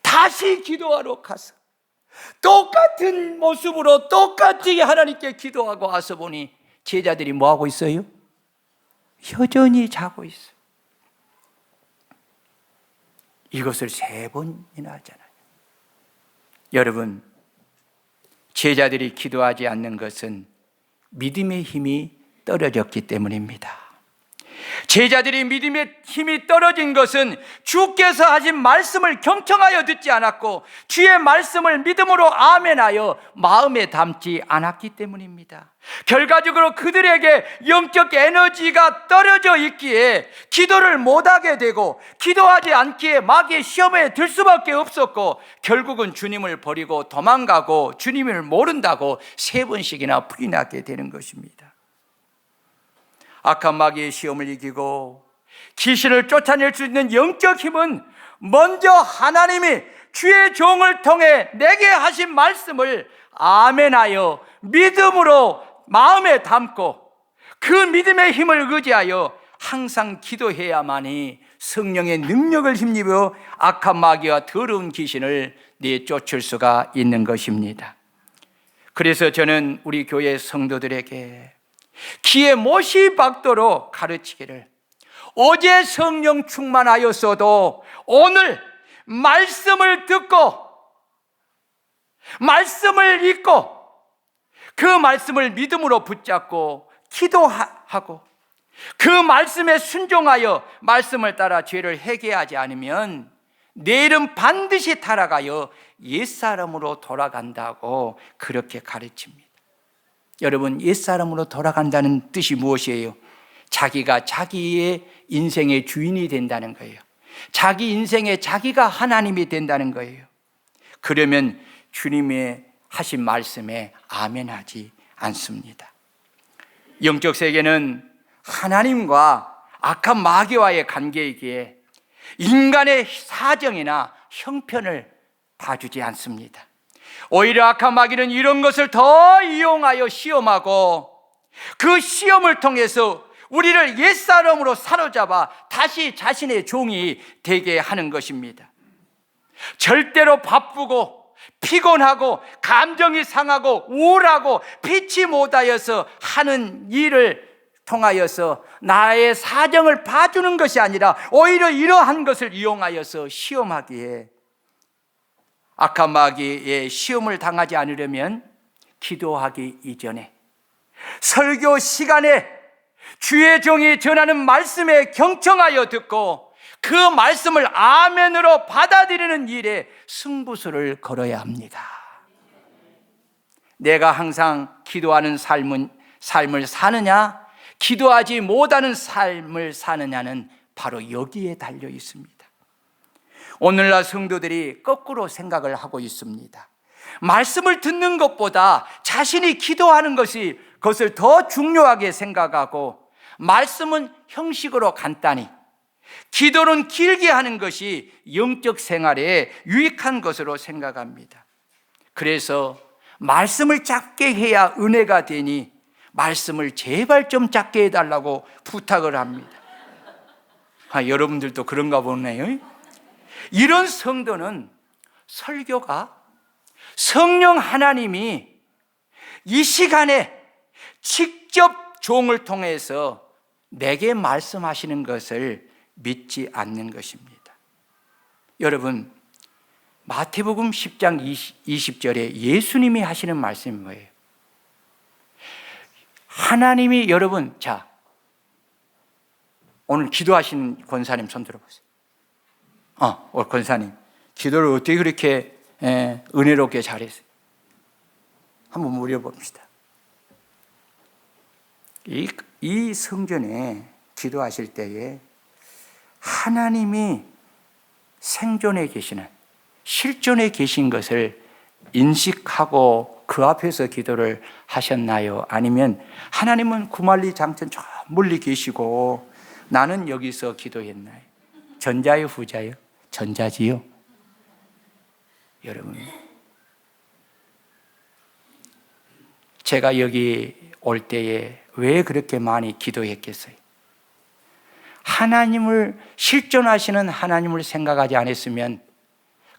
다시 기도하러 가서 똑같은 모습으로 똑같이 하나님께 기도하고 와서 보니 제자들이 뭐하고 있어요? 여전히 자고 있어요. 이것을 3번이나 하잖아요. 여러분, 제자들이 기도하지 않는 것은 믿음의 힘이 떨어졌기 때문입니다. 제자들이 믿음의 힘이 떨어진 것은 주께서 하신 말씀을 경청하여 듣지 않았고 주의 말씀을 믿음으로 아멘하여 마음에 담지 않았기 때문입니다. 결과적으로 그들에게 영적 에너지가 떨어져 있기에 기도를 못하게 되고 기도하지 않기에 마귀의 시험에 들 수밖에 없었고 결국은 주님을 버리고 도망가고 주님을 모른다고 3번씩이나 부인하게 되는 것입니다. 악한 마귀의 시험을 이기고 귀신을 쫓아낼 수 있는 영적 힘은 먼저 하나님이 주의 종을 통해 내게 하신 말씀을 아멘하여 믿음으로 마음에 담고 그 믿음의 힘을 의지하여 항상 기도해야만이 성령의 능력을 힘입어 악한 마귀와 더러운 귀신을 내쫓을 수가 있는 것입니다. 그래서 저는 우리 교회 성도들에게 귀에 못이 박도록 가르치기를, 어제 성령 충만하였어도 오늘 말씀을 듣고 말씀을 읽고 그 말씀을 믿음으로 붙잡고 기도하고 그 말씀에 순종하여 말씀을 따라 죄를 회개하지 않으면 내일은 반드시 타락하여 옛사람으로 돌아간다고 그렇게 가르칩니다. 여러분, 옛사람으로 돌아간다는 뜻이 무엇이에요? 자기가 자기의 인생의 주인이 된다는 거예요. 자기 인생에 자기가 하나님이 된다는 거예요. 그러면 주님의 하신 말씀에 아멘하지 않습니다. 영적 세계는 하나님과 악한 마귀와의 관계이기에 인간의 사정이나 형편을 봐주지 않습니다. 오히려 악한 마귀는 이런 것을 더 이용하여 시험하고 그 시험을 통해서 우리를 옛사람으로 사로잡아 다시 자신의 종이 되게 하는 것입니다. 절대로 바쁘고 피곤하고 감정이 상하고 우울하고 피치 못하여서 하는 일을 통하여서 나의 사정을 봐주는 것이 아니라 오히려 이러한 것을 이용하여서 시험하기에, 악한 마귀의 시험을 당하지 않으려면 기도하기 이전에 설교 시간에 주의 종이 전하는 말씀에 경청하여 듣고 그 말씀을 아멘으로 받아들이는 일에 승부수를 걸어야 합니다. 내가 항상 기도하는 삶을 사느냐, 기도하지 못하는 삶을 사느냐는 바로 여기에 달려 있습니다. 오늘날 성도들이 거꾸로 생각을 하고 있습니다. 말씀을 듣는 것보다 자신이 기도하는 것을 더 중요하게 생각하고, 말씀은 형식으로 간단히, 기도는 길게 하는 것이 영적 생활에 유익한 것으로 생각합니다. 그래서 말씀을 짧게 해야 은혜가 되니 말씀을 제발 좀 짧게 해달라고 부탁을 합니다. 여러분들도 그런가 보네요. 이런 성도는 설교가 성령 하나님이 이 시간에 직접 종을 통해서 내게 말씀하시는 것을 믿지 않는 것입니다. 여러분, 마태복음 10장 20절에 예수님이 하시는 말씀이 뭐예요? 하나님이, 여러분, 자, 오늘 기도하시는 권사님 손 들어보세요. 권사님, 기도를 어떻게 그렇게 은혜롭게 잘했어요? 한번 물어봅시다. 이 성전에 기도하실 때에 하나님이 생존에 계시는, 실존에 계신 것을 인식하고 그 앞에서 기도를 하셨나요? 아니면 하나님은 구만리장천 저 멀리 계시고 나는 여기서 기도했나요? 전자요, 후자요? 전자지요. 여러분, 제가 여기 올 때에 왜 그렇게 많이 기도했겠어요? 하나님을, 실존하시는 하나님을 생각하지 않았으면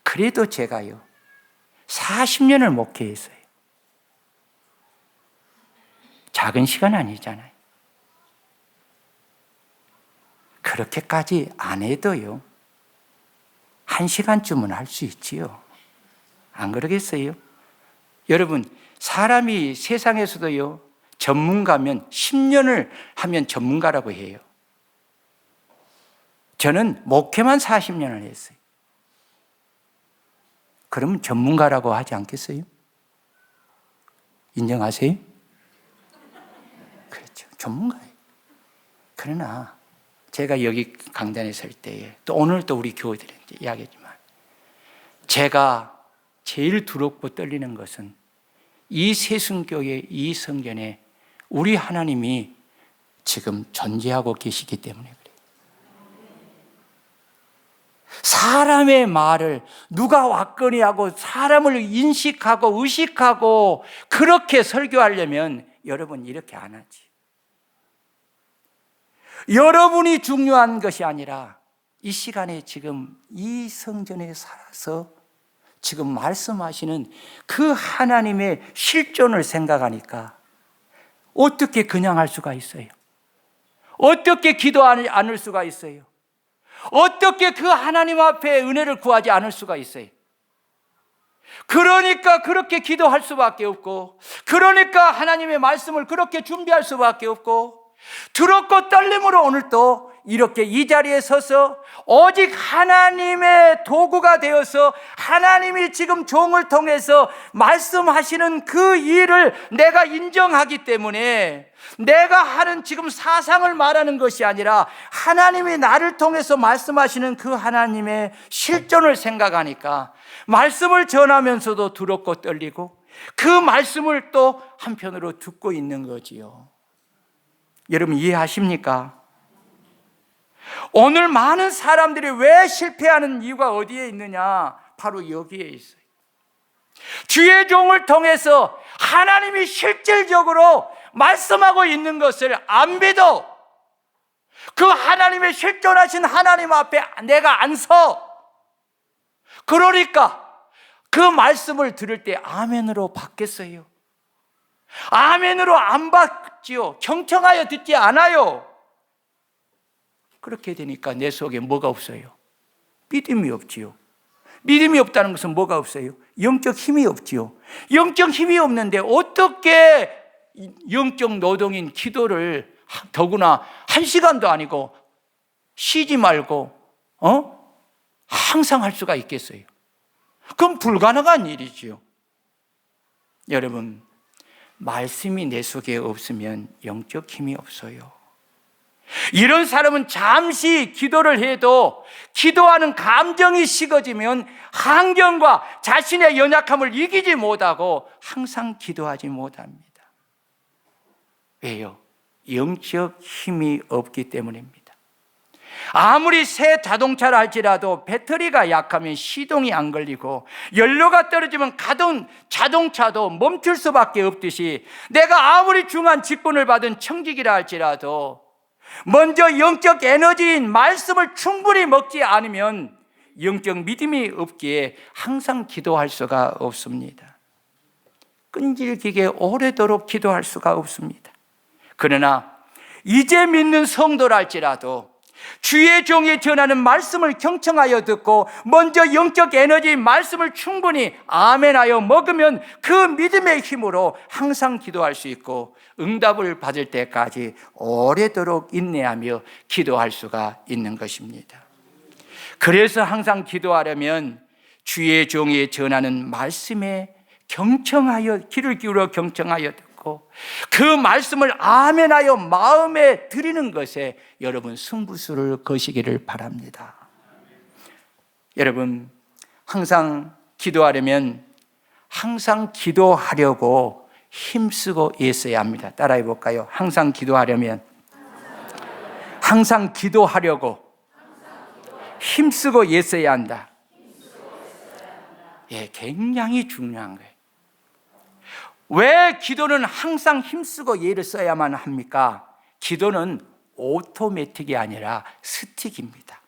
그래도 제가요 40년을 목회했어요. 작은 시간 아니잖아요. 그렇게까지 안 해도요 1시간쯤은 할 수 있지요. 안 그러겠어요? 여러분, 사람이 세상에서도요 전문가면 10년을 하면 전문가라고 해요. 저는 목회만 40년을 했어요. 그러면 전문가라고 하지 않겠어요? 인정하세요? 그렇죠. 전문가예요. 그러나 제가 여기 강단에 설 때에 또 오늘 또 우리 교우들한테 이야기했지만 제가 제일 두렵고 떨리는 것은 이 세순교회 이 성전에 우리 하나님이 지금 존재하고 계시기 때문에 그래요. 사람의 말을 누가 왔거니 하고 사람을 인식하고 의식하고 그렇게 설교하려면 여러분 이렇게 안 하지. 여러분이 중요한 것이 아니라 이 시간에 지금 이 성전에 살아서 지금 말씀하시는 그 하나님의 실존을 생각하니까 어떻게 그냥 할 수가 있어요? 어떻게 기도하지 않을 수가 있어요? 어떻게 그 하나님 앞에 은혜를 구하지 않을 수가 있어요? 그러니까 그렇게 기도할 수밖에 없고, 그러니까 하나님의 말씀을 그렇게 준비할 수밖에 없고, 두렵고 떨림으로 오늘 또 이렇게 이 자리에 서서 오직 하나님의 도구가 되어서 하나님이 지금 종을 통해서 말씀하시는 그 일을 내가 인정하기 때문에 내가 하는 지금 사상을 말하는 것이 아니라 하나님이 나를 통해서 말씀하시는 그 하나님의 실존을 생각하니까 말씀을 전하면서도 두렵고 떨리고 그 말씀을 또 한편으로 듣고 있는 거지요. 여러분 이해하십니까? 오늘 많은 사람들이 왜 실패하는 이유가 어디에 있느냐? 바로 여기에 있어요. 주의 종을 통해서 하나님이 실질적으로 말씀하고 있는 것을 안 믿어. 그 하나님의 실존하신 하나님 앞에 내가 안 서. 그러니까 그 말씀을 들을 때 아멘으로 받겠어요? 아멘으로 안 받지요. 경청하여 듣지 않아요. 그렇게 되니까 내 속에 뭐가 없어요? 믿음이 없지요. 믿음이 없다는 것은 뭐가 없어요? 영적 힘이 없지요. 영적 힘이 없는데 어떻게 영적 노동인 기도를 더구나 1시간도 아니고 쉬지 말고 항상 할 수가 있겠어요? 그건 불가능한 일이지요. 여러분, 말씀이 내 속에 없으면 영적 힘이 없어요. 이런 사람은 잠시 기도를 해도 기도하는 감정이 식어지면 환경과 자신의 연약함을 이기지 못하고 항상 기도하지 못합니다. 왜요? 영적 힘이 없기 때문입니다. 아무리 새 자동차를 할지라도 배터리가 약하면 시동이 안 걸리고 연료가 떨어지면 가던 자동차도 멈출 수밖에 없듯이 내가 아무리 중한 직분을 받은 청직이라 할지라도 먼저 영적 에너지인 말씀을 충분히 먹지 않으면 영적 믿음이 없기에 항상 기도할 수가 없습니다. 끈질기게 오래도록 기도할 수가 없습니다. 그러나 이제 믿는 성도랄지라도 주의 종이 전하는 말씀을 경청하여 듣고 먼저 영적 에너지인 말씀을 충분히 아멘하여 먹으면 그 믿음의 힘으로 항상 기도할 수 있고 응답을 받을 때까지 오래도록 인내하며 기도할 수가 있는 것입니다. 그래서 항상 기도하려면 주의 종이 전하는 말씀에 경청하여 귀를 기울여 경청하여 듣고 그 말씀을 아멘하여 마음에 드리는 것에 여러분 승부수를 거시기를 바랍니다. 여러분 항상 기도하려면 항상 기도하려고 힘쓰고 애써야 합니다. 따라해 볼까요? 항상 기도하려면 항상 기도하려고 힘쓰고 애써야 한다. 예, 굉장히 중요한 거예요. 왜 기도는 항상 힘쓰고 애를 써야만 합니까? 기도는 오토매틱이 아니라 스틱입니다.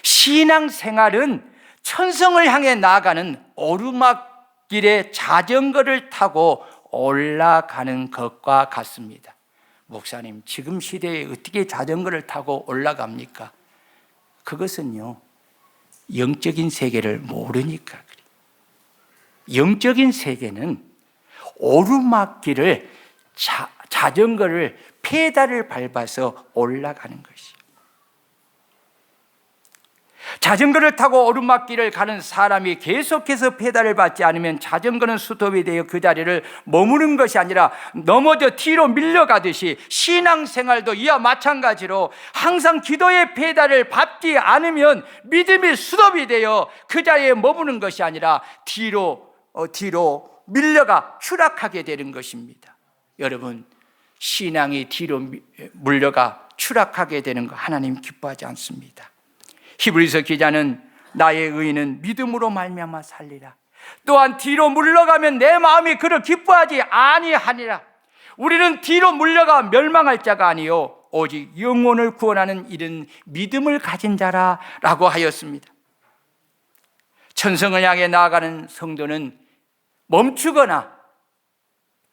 신앙생활은 천성을 향해 나아가는 오르막길에 자전거를 타고 올라가는 것과 같습니다. 목사님, 지금 시대에 어떻게 자전거를 타고 올라갑니까? 그것은요, 영적인 세계를 모르니까 그래요. 영적인 세계는 오르막길을 자전거를 페달을 밟아서 올라가는 것이에요. 자전거를 타고 오르막길을 가는 사람이 계속해서 페달을 밟지 않으면 자전거는 스톱이 되어 그 자리를 머무는 것이 아니라 넘어져 뒤로 밀려가듯이 신앙생활도 이와 마찬가지로 항상 기도의 페달을 밟지 않으면 믿음이 스톱이 되어 그 자리에 머무는 것이 아니라 뒤로 밀려가 추락하게 되는 것입니다. 여러분, 신앙이 뒤로 물려가 추락하게 되는 거 하나님 기뻐하지 않습니다. 히브리서 기자는 나의 의인은 믿음으로 말미암아 살리라. 또한 뒤로 물러가면 내 마음이 그를 기뻐하지 아니하니라. 우리는 뒤로 물려가 멸망할 자가 아니요 오직 영혼을 구원하는 이른 믿음을 가진 자라라고 하였습니다. 천성을 향해 나아가는 성도는 멈추거나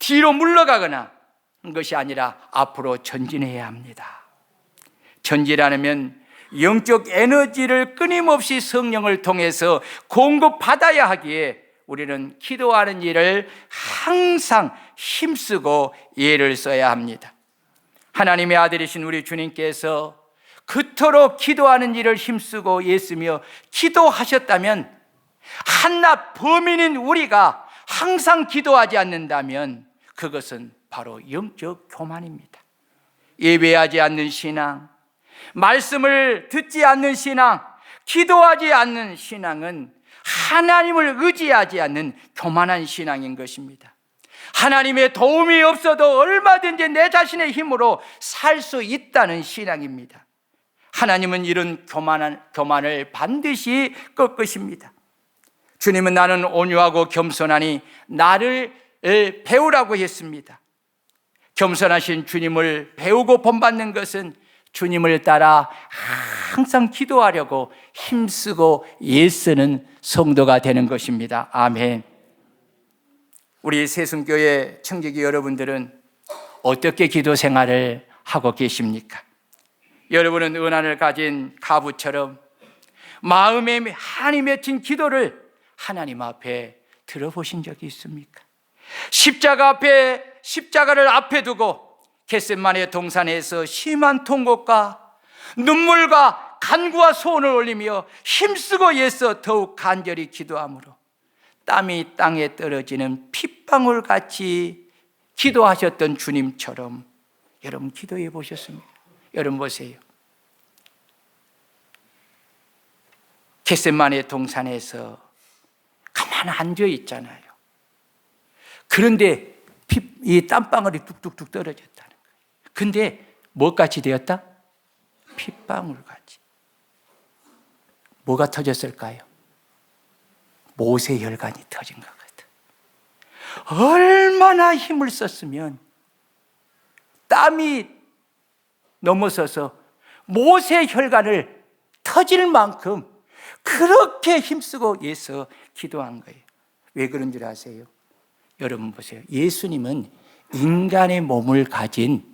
뒤로 물러가거나 한 것이 아니라 앞으로 전진해야 합니다. 전진하려면 영적 에너지를 끊임없이 성령을 통해서 공급받아야 하기에 우리는 기도하는 일을 항상 힘쓰고 애를 써야 합니다. 하나님의 아들이신 우리 주님께서 그토록 기도하는 일을 힘쓰고 애쓰며 기도하셨다면 한낱 범인인 우리가 항상 기도하지 않는다면 그것은 바로 영적 교만입니다. 예배하지 않는 신앙, 말씀을 듣지 않는 신앙, 기도하지 않는 신앙은 하나님을 의지하지 않는 교만한 신앙인 것입니다. 하나님의 도움이 없어도 얼마든지 내 자신의 힘으로 살 수 있다는 신앙입니다. 하나님은 이런 교만을 반드시 꺾으십니다. 주님은 나는 온유하고 겸손하니 나를 배우라고 했습니다. 겸손하신 주님을 배우고 본받는 것은 주님을 따라 항상 기도하려고 힘쓰고 애쓰는 성도가 되는 것입니다. 아멘. 우리 새순교회 청지기 여러분들은 어떻게 기도 생활을 하고 계십니까? 여러분은 은한을 가진 가부처럼 마음에 한이 맺힌 기도를 하나님 앞에 들어보신 적이 있습니까? 십자가를 앞에 두고 겟세마네 동산에서 심한 통곡과 눈물과 간구와 소원을 올리며 힘쓰고 애써 더욱 간절히 기도함으로 땀이 땅에 떨어지는 핏방울같이 기도하셨던 주님처럼 여러분 기도해 보셨습니까? 여러분 보세요. 겟세마네 동산에서 가만히 앉아 있잖아요. 그런데 이 땀방울이 뚝뚝뚝 떨어졌다는 거예요. 근데 뭐같이 되었다? 핏방울같이. 뭐가 터졌을까요? 모세혈관이 터진 것 같아요. 얼마나 힘을 썼으면 땀이 넘어서서 모세혈관을 터질 만큼 그렇게 힘쓰고 애써 기도한 거예요. 왜 그런 줄 아세요? 여러분 보세요. 예수님은 인간의 몸을 가진,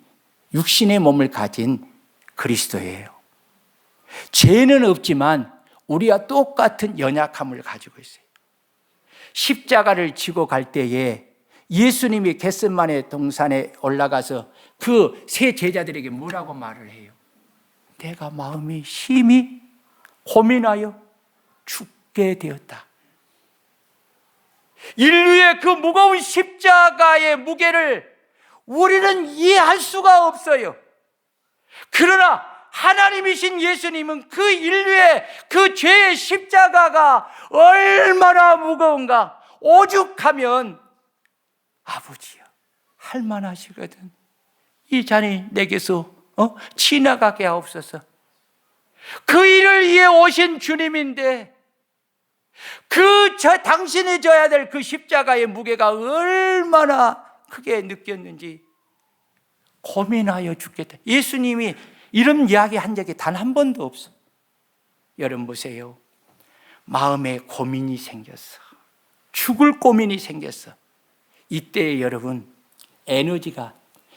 육신의 몸을 가진 그리스도예요. 죄는 없지만 우리와 똑같은 연약함을 가지고 있어요. 십자가를 지고 갈 때에 예수님이 겟세마네 동산에 올라가서 그 세 제자들에게 뭐라고 말을 해요? 내가 마음이 심히 고민하여 죽게 되었다. 인류의 그 무거운 십자가의 무게를 우리는 이해할 수가 없어요. 그러나 하나님이신 예수님은 그 인류의 그 죄의 십자가가 얼마나 무거운가 오죽하면 아버지여 할만하시거든 이 잔이 내게서 지나가게 하옵소서. 그 일을 위해 오신 주님인데 당신이 져야 될 그 십자가의 무게가 얼마나 크게 느꼈는지 고민하여 죽겠다. 예수님이 이런 이야기 한 적이 단 한 번도 없어. 여러분 보세요. 마음에 고민이 생겼어. 죽을 고민이 생겼어. 이때 여러분 에너지가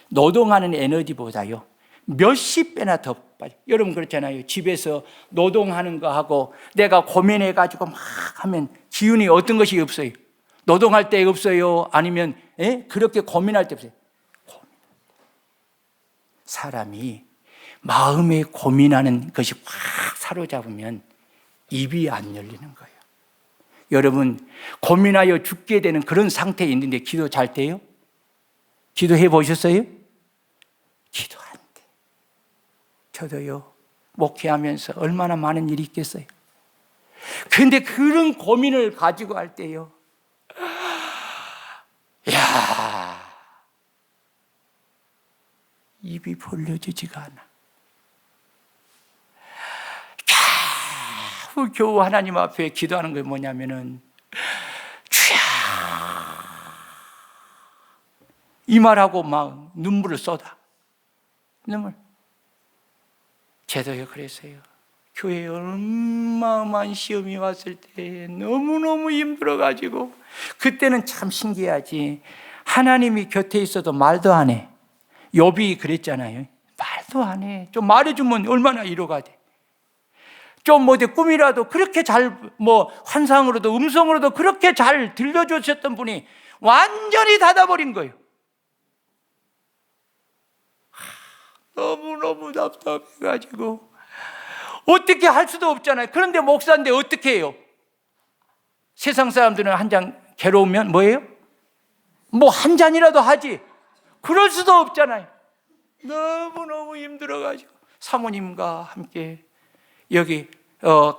노동하는 에너지보다요 몇십 배나 더 빨리. 여러분 그렇잖아요. 집에서 노동하는 거 하고 내가 고민해가지고 막 하면 기운이 어떤 것이 없어요. 노동할 때 없어요? 아니면 그렇게 고민할 때 없어요? 사람이 마음에 고민하는 것이 확 사로잡으면 입이 안 열리는 거예요. 여러분, 고민하여 죽게 되는 그런 상태에 있는데 기도 잘 돼요? 기도해 보셨어요? 기도 안 돼. 저도요, 목회하면서 얼마나 많은 일이 있겠어요. 그런데 그런 고민을 가지고 할 때요, 야, 입이 벌려지지가 않아. 겨우 하나님 앞에 기도하는 게 뭐냐면은, 주야, 이 말하고 막 눈물을 쏟아. 눈물. 저도요 그랬어요. 교회에 어마어마한 시험이 왔을 때 너무너무 힘들어가지고, 그때는 참 신기하지. 하나님이 곁에 있어도 말도 안 해. 욥이 그랬잖아요. 말도 안 해. 좀 말해주면 얼마나 위로가 돼. 좀 뭐 꿈이라도 그렇게 잘, 환상으로도 음성으로도 그렇게 잘 들려주셨던 분이 완전히 닫아버린 거예요. 너무너무 답답해가지고 어떻게 할 수도 없잖아요. 그런데 목사인데 어떻게 해요? 세상 사람들은 한 잔 괴로우면 뭐예요? 한 잔이라도 하지. 그럴 수도 없잖아요. 너무너무 힘들어가지고 사모님과 함께 여기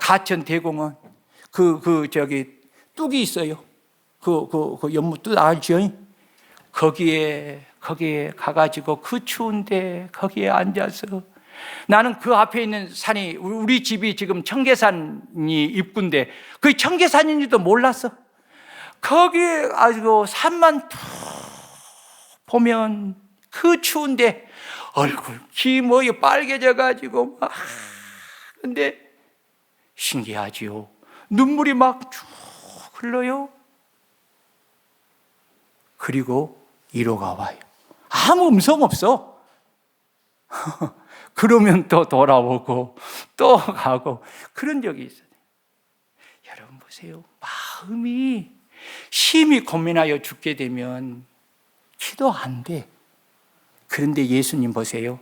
가천 대공원 뚝이 있어요. 연못 뚝 알죠? 거기에 가가지고 그 추운데 거기에 앉아서, 나는 그 앞에 있는 산이, 우리 집이 지금 청계산이 입구인데 그 청계산인지도 몰랐어. 거기에 아주 산만 툭 보면 그 추운데 얼굴 귀 빨개져 가지고 막, 근데 신기하지요. 눈물이 막 쭉 흘러요. 그리고 위로가 와요. 아무 음성 없어. 그러면 또 돌아오고 또 가고 그런 적이 있어요. 여러분 보세요. 마음이 심히 고민하여 죽게 되면 기도 안 돼. 그런데 예수님 보세요.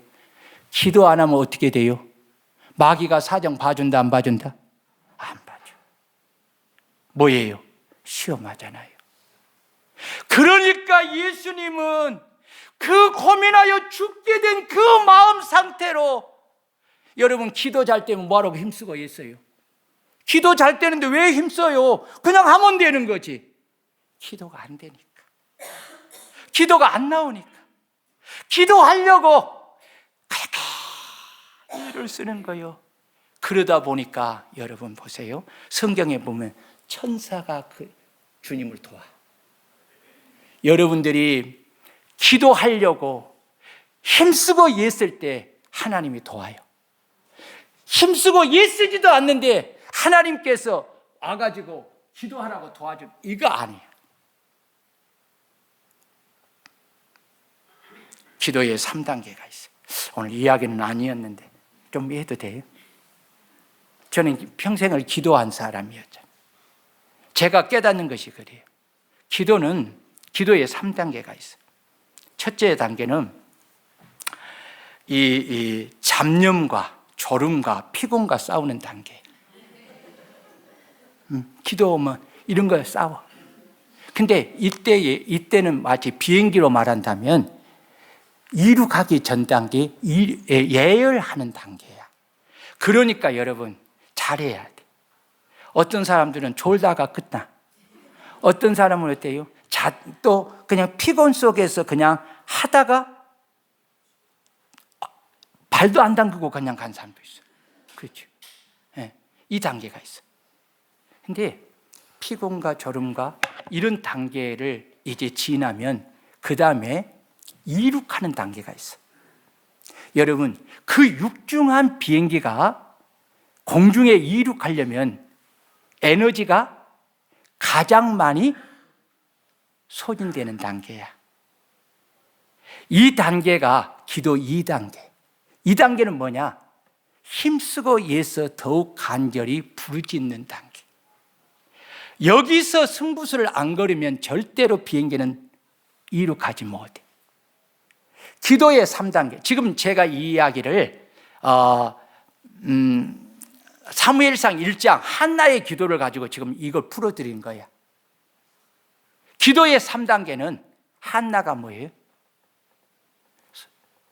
기도 안 하면 어떻게 돼요? 마귀가 사정 봐준다 안 봐준다? 안 봐줘. 뭐예요? 시험하잖아요. 그러니까 예수님은 그 고민하여 죽게 된 그 마음 상태로, 여러분 기도 잘 때면 뭐하라고 힘쓰고 있어요? 기도 잘 때는데 왜 힘써요? 그냥 하면 되는 거지. 기도가 안 되니까, 기도가 안 나오니까, 기도하려고 그렇게 일을 쓰는 거예요. 그러다 보니까 여러분 보세요. 성경에 보면 천사가 주님을 도와. 여러분들이 기도하려고 힘쓰고 애쓸 때 하나님이 도와요. 힘쓰고 애쓰지도 않는데 하나님께서 와가지고 기도하라고 도와준, 이거 아니에요. 기도의 3단계가 있어요. 오늘 이야기는 아니었는데 좀 해도 돼요? 저는 평생을 기도한 사람이었잖아요. 제가 깨닫는 것이 그래요. 기도는 기도의 3단계가 있어요. 첫째 단계는 이 잡념과 졸음과 피곤과 싸우는 단계. 기도하면 이런 거에 싸워. 근데 이때는 마치 비행기로 말한다면 이륙하기 전 단계, 예열하는 단계야. 그러니까 여러분 잘해야 돼. 어떤 사람들은 졸다가 끝나. 어떤 사람은 어때요? 또 그냥 피곤 속에서 그냥 하다가 발도 안 담그고 그냥 간 사람도 있어요. 그렇죠? 네, 이 단계가 있어요. 근데 피곤과 졸음과 이런 단계를 이제 지나면 그 다음에 이륙하는 단계가 있어요. 여러분, 그 육중한 비행기가 공중에 이륙하려면 에너지가 가장 많이 소진되는 단계야. 이 단계가 기도 2단계. 이 단계는 뭐냐? 힘쓰고 애써 더욱 간절히 부르짖는 단계. 여기서 승부수를 안 걸으면 절대로 비행기는 이륙하지 못해. 기도의 3단계. 지금 제가 이 이야기를 사무엘상 1장 한나의 기도를 가지고 지금 이걸 풀어드린 거야. 기도의 3단계는 한나가 뭐예요?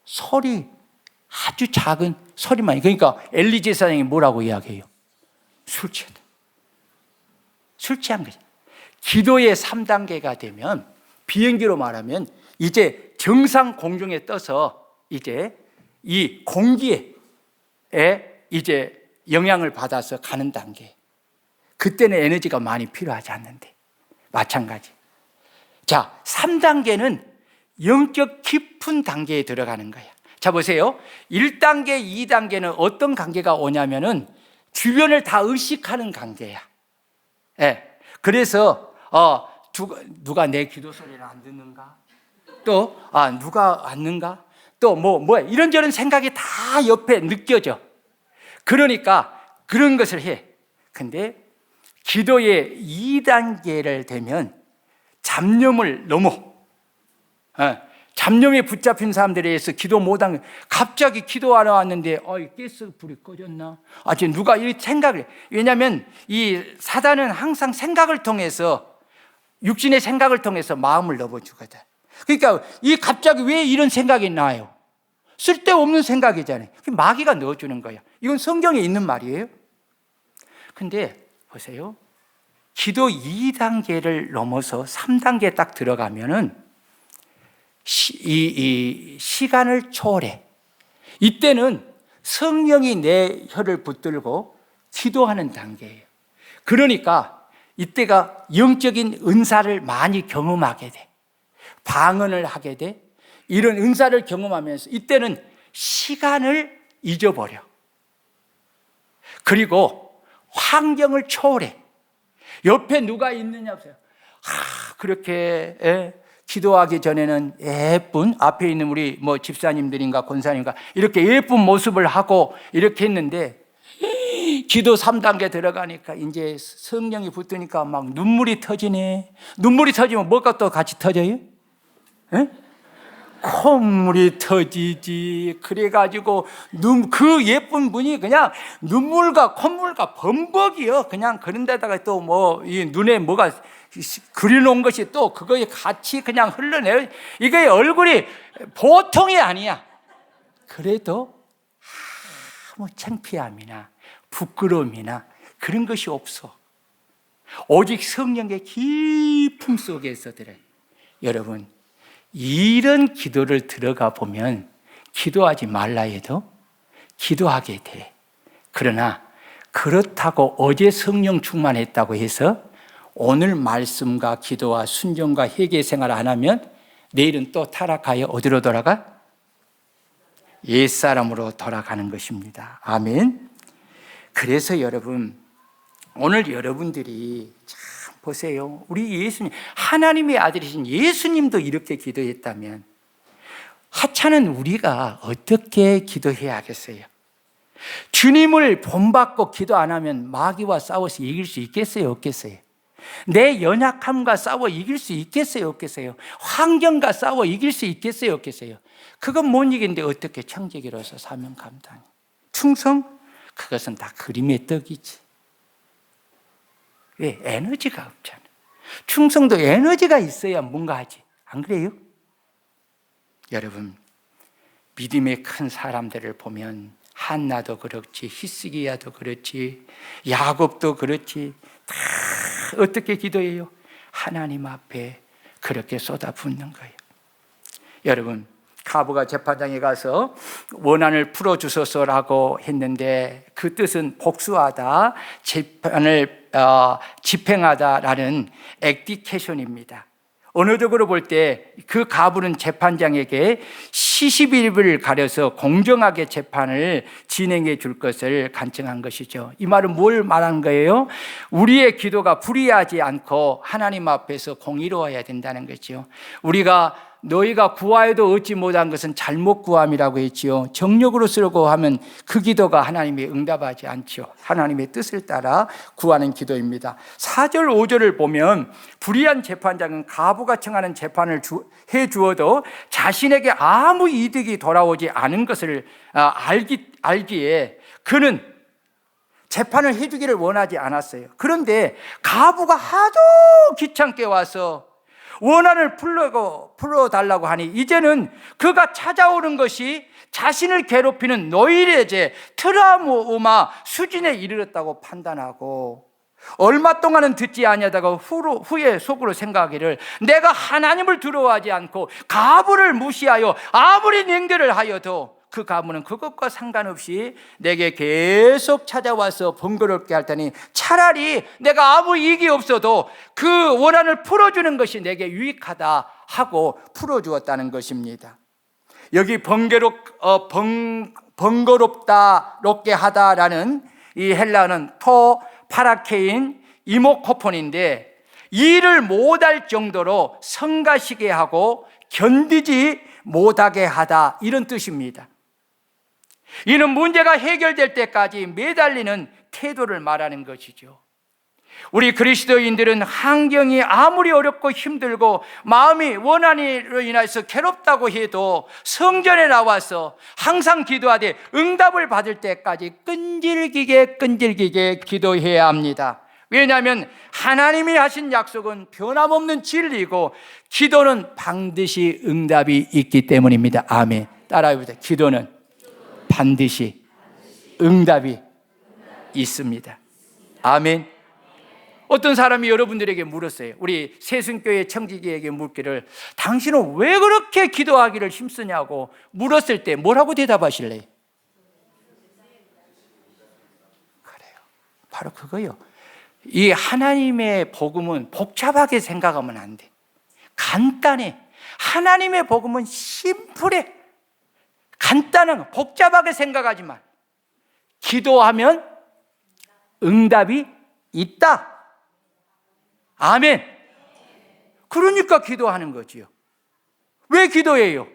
소리, 아주 작은 소리만. 그러니까 엘리 제사장이 뭐라고 이야기해요? 술 취했다. 술 취한 거지. 기도의 3단계가 되면, 비행기로 말하면 이제 정상 공중에 떠서 이제 이 공기에 이제 영향을 받아서 가는 단계. 그때는 에너지가 많이 필요하지 않는데 마찬가지. 자, 3단계는 영적 깊은 단계에 들어가는 거야. 자, 보세요. 1단계, 2단계는 어떤 관계가 오냐면은 주변을 다 의식하는 관계야. 예. 그래서 누가 내 기도 소리를 안 듣는가? 또 누가 왔는가? 또 뭐 이런저런 생각이 다 옆에 느껴져. 그러니까 그런 것을 해. 근데 기도의 2단계를 되면 잡념을 넘어. 잡념에 붙잡힌 사람들에 의해서 기도 못한, 갑자기 기도하러 왔는데 가스 불이 꺼졌나? 지금 누가 이 생각을 해. 왜냐하면 이 사단은 항상 생각을 통해서, 육신의 생각을 통해서 마음을 넣어주거든. 그러니까 이 갑자기 왜 이런 생각이 나요? 쓸데없는 생각이잖아요. 마귀가 넣어주는 거야. 이건 성경에 있는 말이에요. 근데 보세요. 기도 2단계를 넘어서 3단계에 딱 들어가면은 이 시간을 초월해. 이때는 성령이 내 혀를 붙들고 기도하는 단계예요. 그러니까 이때가 영적인 은사를 많이 경험하게 돼. 방언을 하게 돼. 이런 은사를 경험하면서 이때는 시간을 잊어버려. 그리고 환경을 초월해. 옆에 누가 있느냐 보세요. 그렇게 기도하기 전에는 예쁜, 앞에 있는 우리 집사님들인가 권사님인가 이렇게 예쁜 모습을 하고 이렇게 했는데, 기도 3단계 들어가니까 이제 성령이 붙으니까 막 눈물이 터지네. 눈물이 터지면 뭐가 또 같이 터져요? 콧물이 터지지. 그래가지고 그 예쁜 분이 그냥 눈물과 콧물과 범벅이요. 그냥 그런 데다가 또 이 눈에 뭐가 그려놓은 것이 또 그거에 같이 그냥 흘러내요. 이게 얼굴이 보통이 아니야. 그래도 아무 창피함이나 부끄러움이나 그런 것이 없어. 오직 성령의 깊음 속에서 들어요. 여러분, 이런 기도를 들어가 보면 기도하지 말라 해도 기도하게 돼. 그러나 그렇다고 어제 성령 충만했다고 해서 오늘 말씀과 기도와 순종과 회개 생활 안 하면 내일은 또 타락하여 어디로 돌아가? 옛사람으로 돌아가는 것입니다. 아멘. 그래서 여러분, 오늘 여러분들이 참 보세요. 우리 예수님, 하나님의 아들이신 예수님도 이렇게 기도했다면 하찮은 우리가 어떻게 기도해야겠어요? 주님을 본받고 기도 안 하면 마귀와 싸워서 이길 수 있겠어요? 없겠어요? 내 연약함과 싸워 이길 수 있겠어요? 없겠어요? 환경과 싸워 이길 수 있겠어요? 없겠어요? 그건 못 이기는데 어떻게 청지기로서 사명 감당이? 충성? 그것은 다 그림의 떡이지. 왜? 에너지가 없잖아. 충성도 에너지가 있어야 뭔가 하지. 안 그래요? 여러분, 믿음의 큰 사람들을 보면 한나도 그렇지, 히스기야도 그렇지, 야곱도 그렇지, 다 어떻게 기도해요? 하나님 앞에 그렇게 쏟아붓는 거예요. 여러분, 가부가 재판장에 가서 원한을 풀어주소서라고 했는데 그 뜻은 복수하다, 재판을 집행하다라는 액디케이션입니다. 언어적으로 볼 때 그 가부는 재판장에게 시시비비를 가려서 공정하게 재판을 진행해 줄 것을 간청한 것이죠. 이 말은 뭘 말하는 거예요? 우리의 기도가 불의하지 않고 하나님 앞에서 공의로워야 된다는 거죠. 우리가 너희가 구하여도 얻지 못한 것은 잘못 구함이라고 했지요. 정력으로 쓰려고 하면 그 기도가 하나님이 응답하지 않죠. 하나님의 뜻을 따라 구하는 기도입니다. 4절 5절을 보면 불의한 재판장은 가부가 청하는 재판을 해 주어도 자신에게 아무 이득이 돌아오지 않은 것을 알기에 그는 재판을 해주기를 원하지 않았어요. 그런데 가부가 하도 귀찮게 와서 원한을 풀어달라고 하니 이제는 그가 찾아오는 것이 자신을 괴롭히는 노이로제, 트라우마 수준에 이르렀다고 판단하고 얼마 동안은 듣지 아니하다가 후에 속으로 생각하기를 내가 하나님을 두려워하지 않고 가부를 무시하여 아무리 냉대를 하여도 그 가부는 그것과 상관없이 내게 계속 찾아와서 번거롭게 할 테니 차라리 내가 아무 이익이 없어도 그 원한을 풀어주는 것이 내게 유익하다 하고 풀어주었다는 것입니다. 여기 번거롭게 하다라는 이 헬라어는 토 파라케인 이모코폰인데 일을 못할 정도로 성가시게 하고 견디지 못하게 하다, 이런 뜻입니다. 이는 문제가 해결될 때까지 매달리는 태도를 말하는 것이죠. 우리 그리스도인들은 환경이 아무리 어렵고 힘들고 마음이 원한으로 인해서 괴롭다고 해도 성전에 나와서 항상 기도하되 응답을 받을 때까지 끈질기게 기도해야 합니다. 왜냐하면 하나님이 하신 약속은 변함없는 진리고 기도는 반드시 응답이 있기 때문입니다. 아멘. 따라해보세요. 기도는 반드시 응답이 있습니다. 아멘. 어떤 사람이 여러분들에게 물었어요. 우리 새순교회 청지기에게 묻기를 당신은 왜 그렇게 기도하기를 힘쓰냐고 물었을 때 뭐라고 대답하실래요? 그래요. 바로 그거요. 이 하나님의 복음은 복잡하게 생각하면 안 돼. 간단해. 하나님의 복음은 심플해. 간단한, 복잡하게 생각하지 마. 기도하면 응답이 있다. 아멘. 그러니까 기도하는 거지요. 왜 기도해요?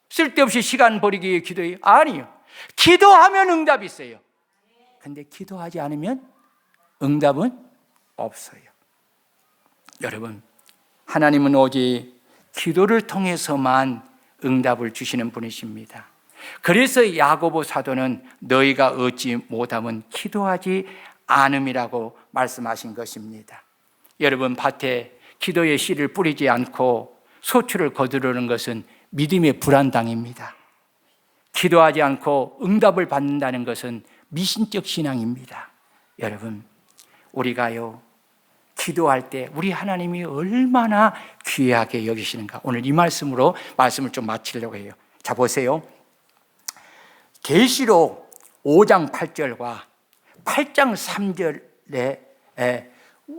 쓸데없이 시간 버리기 위해 기도해요? 아니요. 기도하면 응답이 있어요. 근데 기도하지 않으면 응답은 없어요. 여러분, 하나님은 오직 기도를 통해서만 응답을 주시는 분이십니다. 그래서 야고보 사도는 너희가 얻지 못하면 기도하지 않음이라고 말씀하신 것입니다. 여러분, 밭에 기도의 씨를 뿌리지 않고 소출을 거두려는 것은 믿음의 불안당입니다. 기도하지 않고 응답을 받는다는 것은 미신적 신앙입니다. 여러분, 우리가요, 기도할 때 우리 하나님이 얼마나 귀하게 여기시는가, 오늘 이 말씀으로 말씀을 좀 마치려고 해요. 자, 보세요. 계시록 5장 8절과 8장 3절에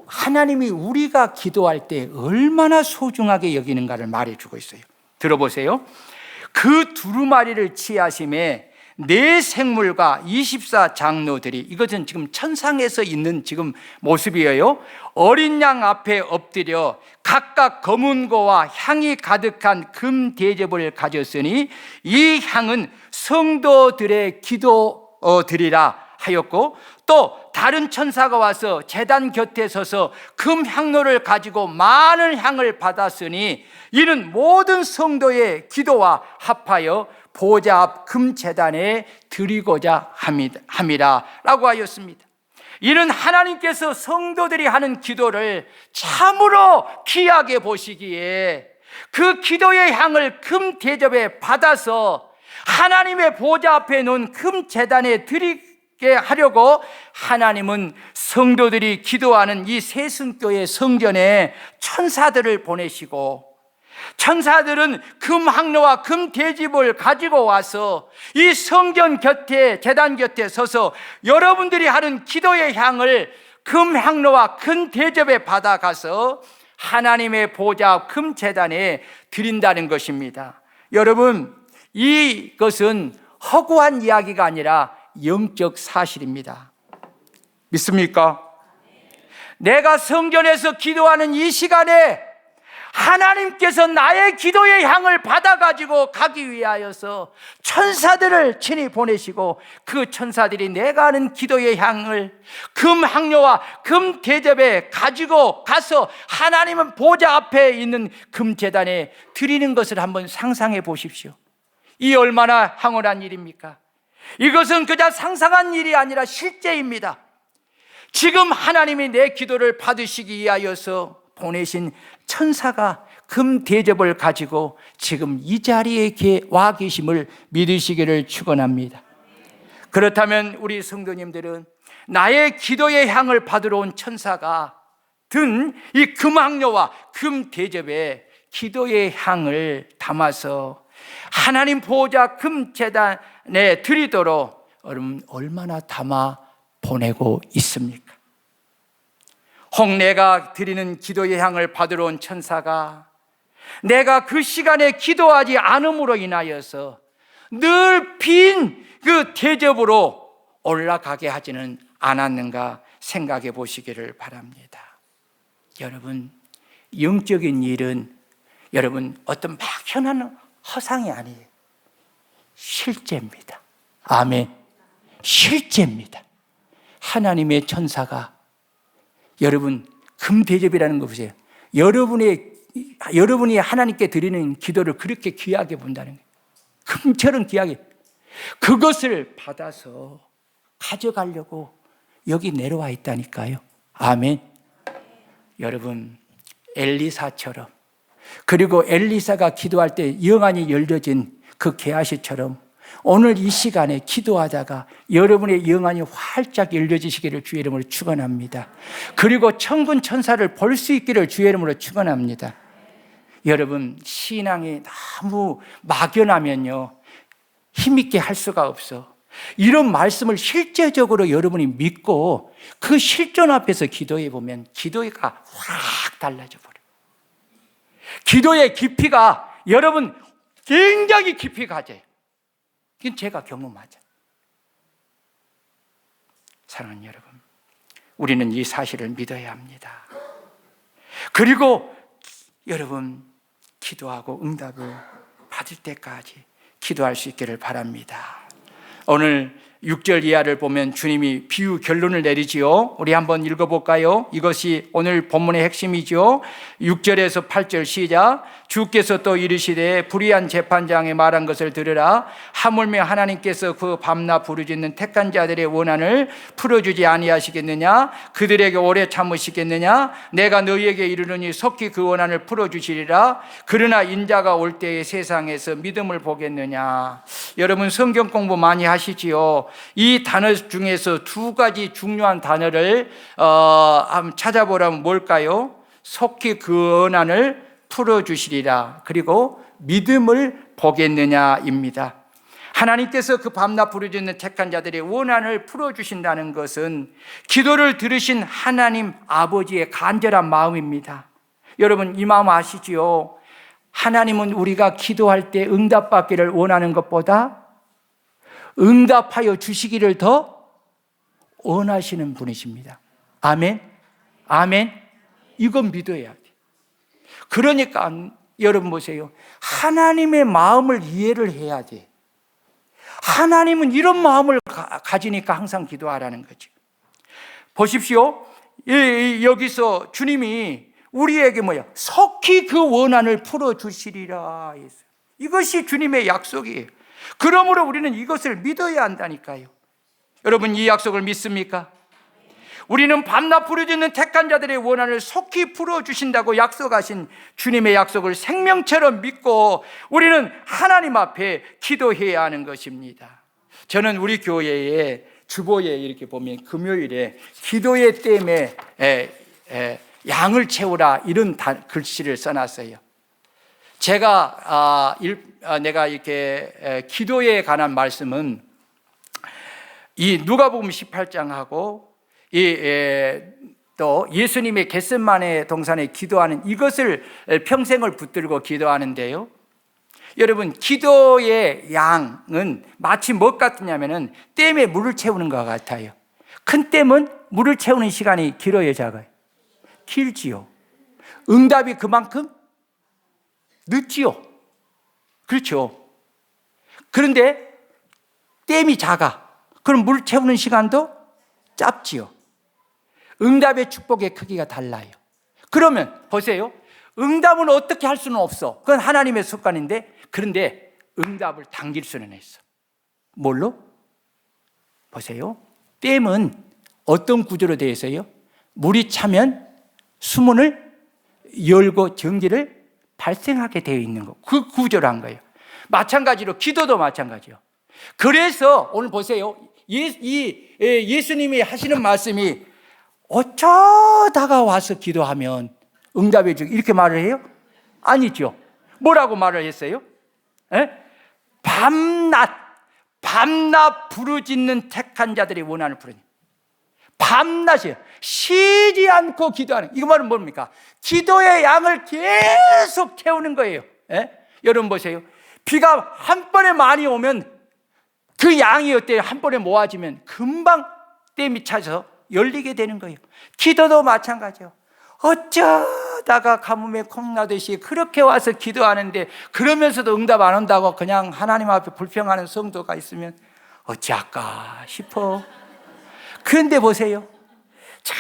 하나님이 우리가 기도할 때 얼마나 소중하게 여기는가를 말해주고 있어요. 들어보세요. 그 두루마리를 취하심에 네 생물과 24장로들이, 이것은 지금 천상에서 있는 지금 모습이에요. 어린 양 앞에 엎드려 각각 검은 고와 향이 가득한 금 대접을 가졌으니 이 향은 성도들의 기도드리라 하였고, 또 다른 천사가 와서 제단 곁에 서서 금 향로를 가지고 많은 향을 받았으니 이는 모든 성도의 기도와 합하여 보좌 앞 금제단에 드리고자 함이라 라고 하였습니다. 이는 하나님께서 성도들이 하는 기도를 참으로 귀하게 보시기에 그 기도의 향을 금 대접에 받아서 하나님의 보좌 앞에 놓은 금제단에 드리게 하려고 하나님은 성도들이 기도하는 이 새순교회 성전에 천사들을 보내시고, 천사들은 금 항로와 금 대접을 가지고 와서 이 성전 곁에, 제단 곁에 서서 여러분들이 하는 기도의 향을 금 항로와 금 대접에 받아가서 하나님의 보좌 금 제단에 드린다는 것입니다. 여러분, 이것은 허구한 이야기가 아니라 영적 사실입니다. 믿습니까? 내가 성전에서 기도하는 이 시간에 하나님께서 나의 기도의 향을 받아가지고 가기 위하여서 천사들을 친히 보내시고, 그 천사들이 내가 하는 기도의 향을 금 향료와 금 대접에 가지고 가서 하나님은 보좌 앞에 있는 금 제단에 드리는 것을 한번 상상해 보십시오. 이 얼마나 황홀한 일입니까? 이것은 그저 상상한 일이 아니라 실제입니다. 지금 하나님이 내 기도를 받으시기 위하여서 보내신 천사가 금 대접을 가지고 지금 이 자리에 와 계심을 믿으시기를 축원합니다. 그렇다면 우리 성도님들은 나의 기도의 향을 받으러 온 천사가 든 이 금항로와 금 대접에 기도의 향을 담아서 하나님 보호자 금 제단에 드리도록 여러분 얼마나 담아 보내고 있습니까? 혹 내가 드리는 기도의 향을 받으러 온 천사가 내가 그 시간에 기도하지 않음으로 인하여서 늘 빈 그 대접으로 올라가게 하지는 않았는가 생각해 보시기를 바랍니다. 여러분, 영적인 일은 여러분 어떤 막연한 허상이 아니에요. 실제입니다. 아멘. 실제입니다. 하나님의 천사가 여러분 금 대접이라는 거 보세요. 여러분이 하나님께 드리는 기도를 그렇게 귀하게 본다는 거예요. 금처럼 귀하게. 그것을 받아서 가져가려고 여기 내려와 있다니까요. 아멘. 여러분, 엘리사처럼, 그리고 엘리사가 기도할 때 영안이 열려진 그 게하시처럼 오늘 이 시간에 기도하다가 여러분의 영안이 활짝 열려지시기를 주의 이름으로 축원합니다. 그리고 천군 천사를 볼 수 있기를 주의 이름으로 축원합니다. 여러분, 신앙이 너무 막연하면요 힘있게 할 수가 없어. 이런 말씀을 실제적으로 여러분이 믿고 그 실존 앞에서 기도해 보면 기도가 확 달라져 버려요. 기도의 깊이가 여러분 굉장히 깊이 가져요. 이건 제가 경험하죠. 사랑하는 여러분, 우리는 이 사실을 믿어야 합니다. 그리고 여러분 기도하고 응답을 받을 때까지 기도할 수 있기를 바랍니다. 오늘 6절 이하를 보면 주님이 비유 결론을 내리지요. 우리 한번 읽어볼까요? 이것이 오늘 본문의 핵심이죠. 6절에서 8절 시작. 주께서 또 이르시되 불의한 재판장의 말한 것을 들으라. 하물며 하나님께서 그 밤낮 부르짖는 택한 자들의 원한을 풀어주지 아니하시겠느냐? 그들에게 오래 참으시겠느냐? 내가 너희에게 이르노니 속히 그 원한을 풀어주시리라. 그러나 인자가 올 때에 세상에서 믿음을 보겠느냐? 여러분 성경 공부 많이 하시지요. 이 단어 중에서 두 가지 중요한 단어를 한번 찾아보라면 뭘까요? 속히 그 원한을 풀어주시리라. 그리고 믿음을 보겠느냐입니다. 하나님께서 그 밤낮 부르짖는 택한 자들의 원한을 풀어주신다는 것은 기도를 들으신 하나님 아버지의 간절한 마음입니다. 여러분 이 마음 아시지요? 하나님은 우리가 기도할 때 응답받기를 원하는 것보다 응답하여 주시기를 더 원하시는 분이십니다. 아멘. 아멘. 이건 믿어야 돼. 그러니까 여러분 보세요. 하나님의 마음을 이해를 해야 돼. 하나님은 이런 마음을 가지니까 항상 기도하라는 거죠. 보십시오. 여기서 주님이 우리에게 속히 그 원한을 풀어주시리라 했어요. 이것이 주님의 약속이에요. 그러므로 우리는 이것을 믿어야 한다니까요. 여러분 이 약속을 믿습니까? 우리는 밤낮 부르짖는 택한 자들의 원한을 속히 풀어주신다고 약속하신 주님의 약속을 생명처럼 믿고 우리는 하나님 앞에 기도해야 하는 것입니다. 저는 우리 교회에 주보에 이렇게 보면 금요일에 기도의 댐에 양을 채우라 이런 글씨를 써놨어요. 내가 이렇게 기도에 관한 말씀은 이 누가복음 18장하고 또 예수님의 겟세마네 동산에 기도하는 이것을 평생을 붙들고 기도하는데요. 여러분 기도의 양은 마치 뭐 같으냐면은 댐에 물을 채우는 것 같아요. 큰 댐은 물을 채우는 시간이 길어요, 작아요? 길지요. 응답이 그만큼 늦지요. 그렇죠. 그런데 댐이 작아. 그럼 물 채우는 시간도 짧지요. 응답의 축복의 크기가 달라요. 그러면 보세요. 응답은 어떻게 할 수는 없어. 그건 하나님의 습관인데, 그런데 응답을 당길 수는 있어. 뭘로? 보세요. 댐은 어떤 구조로 되어 있어요? 물이 차면 수문을 열고 전기를 발생하게 되어 있는 거. 그 구조로 한 거예요. 마찬가지로 기도도 마찬가지요. 그래서 오늘 보세요. 예수님이 하시는 말씀이 어쩌다가 와서 기도하면 응답해 주고 이렇게 말을 해요? 아니죠. 뭐라고 말을 했어요? 밤낮 부르짖는 택한 자들이 원하는 부르짖는, 밤낮이에요. 쉬지 않고 기도하는. 이거 말은 뭡니까? 기도의 양을 계속 채우는 거예요. 여러분 보세요. 비가 한 번에 많이 오면 그 양이 어때요? 한 번에 모아지면 금방 댐이 차서 열리게 되는 거예요. 기도도 마찬가지예요. 어쩌다가 가뭄에 콩나듯이 그렇게 와서 기도하는데 그러면서도 응답 안 온다고 그냥 하나님 앞에 불평하는 성도가 있으면 어찌할까 싶어. 그런데 보세요. 참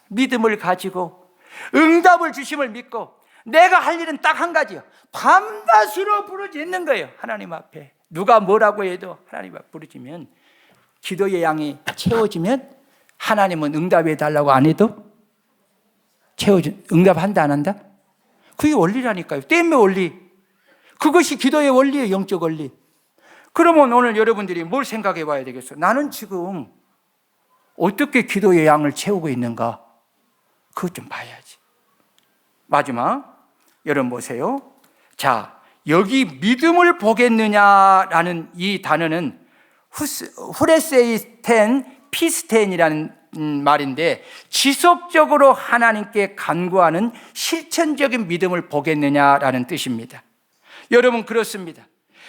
믿음을 가지고 응답을 주심을 믿고 내가 할 일은 딱 한 가지요. 밤낮으로 부르짖는 거예요. 하나님 앞에 누가 뭐라고 해도 하나님 앞에 부르짖으면 기도의 양이 채워지면 하나님은 응답해 달라고 안 해도 응답한다 안 한다? 그게 원리라니까요. 땜의 원리. 그것이 기도의 원리예요. 영적 원리. 그러면 오늘 여러분들이 뭘 생각해 봐야 되겠어요? 나는 지금 어떻게 기도의 양을 채우고 있는가? 그것 좀 봐야지. 마지막 여러분 보세요. 자, 여기 믿음을 보겠느냐라는 이 단어는 후레세이스텐 피스텐이라는 말인데 지속적으로 하나님께 간구하는 실천적인 믿음을 보겠느냐라는 뜻입니다. 여러분 그렇습니다.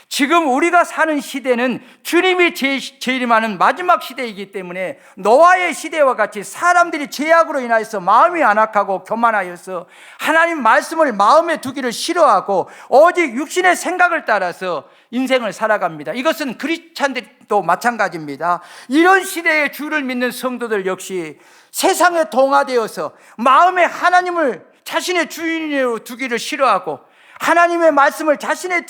지금 우리가 사는 시대는 주님이 재림하는 마지막 시대이기 때문에 노아의 시대와 같이 사람들이 죄악으로 인하여서 마음이 안악하고 교만하여서 하나님 말씀을 마음에 두기를 싫어하고 오직 육신의 생각을 따라서 인생을 살아갑니다. 이것은 크리스찬들도 마찬가지입니다. 이런 시대에 주를 믿는 성도들 역시 세상에 동화되어서 마음에 하나님을 자신의 주인으로 두기를 싫어하고 하나님의 말씀을 자신의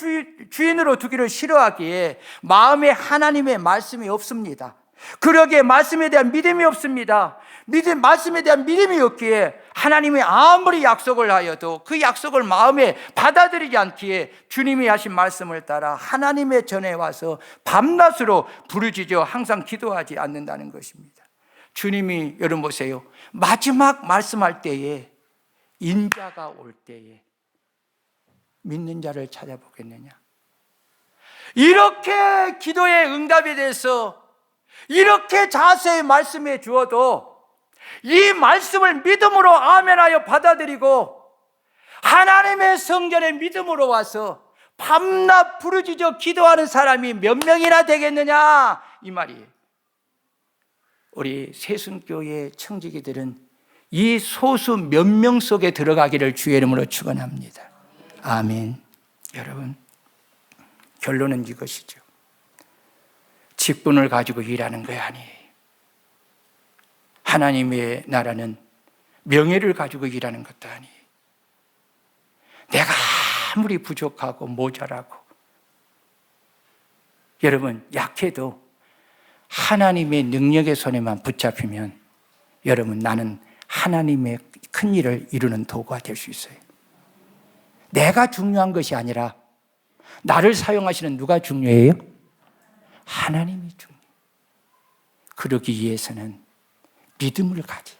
주인으로 두기를 싫어하기에 마음에 하나님의 말씀이 없습니다. 그러기에 말씀에 대한 믿음이 없습니다. 말씀에 대한 믿음이 없기에 하나님이 아무리 약속을 하여도 그 약속을 마음에 받아들이지 않기에 주님이 하신 말씀을 따라 하나님의 전에 와서 밤낮으로 부르짖어 항상 기도하지 않는다는 것입니다. 주님이 여러분 보세요. 마지막 말씀할 때에 인자가 올 때에 믿는 자를 찾아보겠느냐. 이렇게 기도의 응답에 대해서 이렇게 자세히 말씀해 주어도 이 말씀을 믿음으로 아멘하여 받아들이고 하나님의 성전에 믿음으로 와서 밤낮 부르짖어 기도하는 사람이 몇 명이나 되겠느냐 이 말이에요. 우리 새순교회 청지기들은 이 소수 몇 명 속에 들어가기를 주의 이름으로 축원합니다. 아멘. 여러분 결론은 이것이죠. 직분을 가지고 일하는 거 아니에요. 하나님의 나라는 명예를 가지고 일하는 것도 아니에요. 내가 아무리 부족하고 모자라고 여러분 약해도 하나님의 능력의 손에만 붙잡히면 여러분 나는 하나님의 큰 일을 이루는 도구가 될 수 있어요. 내가 중요한 것이 아니라 나를 사용하시는 누가 중요해요? 하나님이 중요해요. 그러기 위해서는 믿음을 가져야 돼요.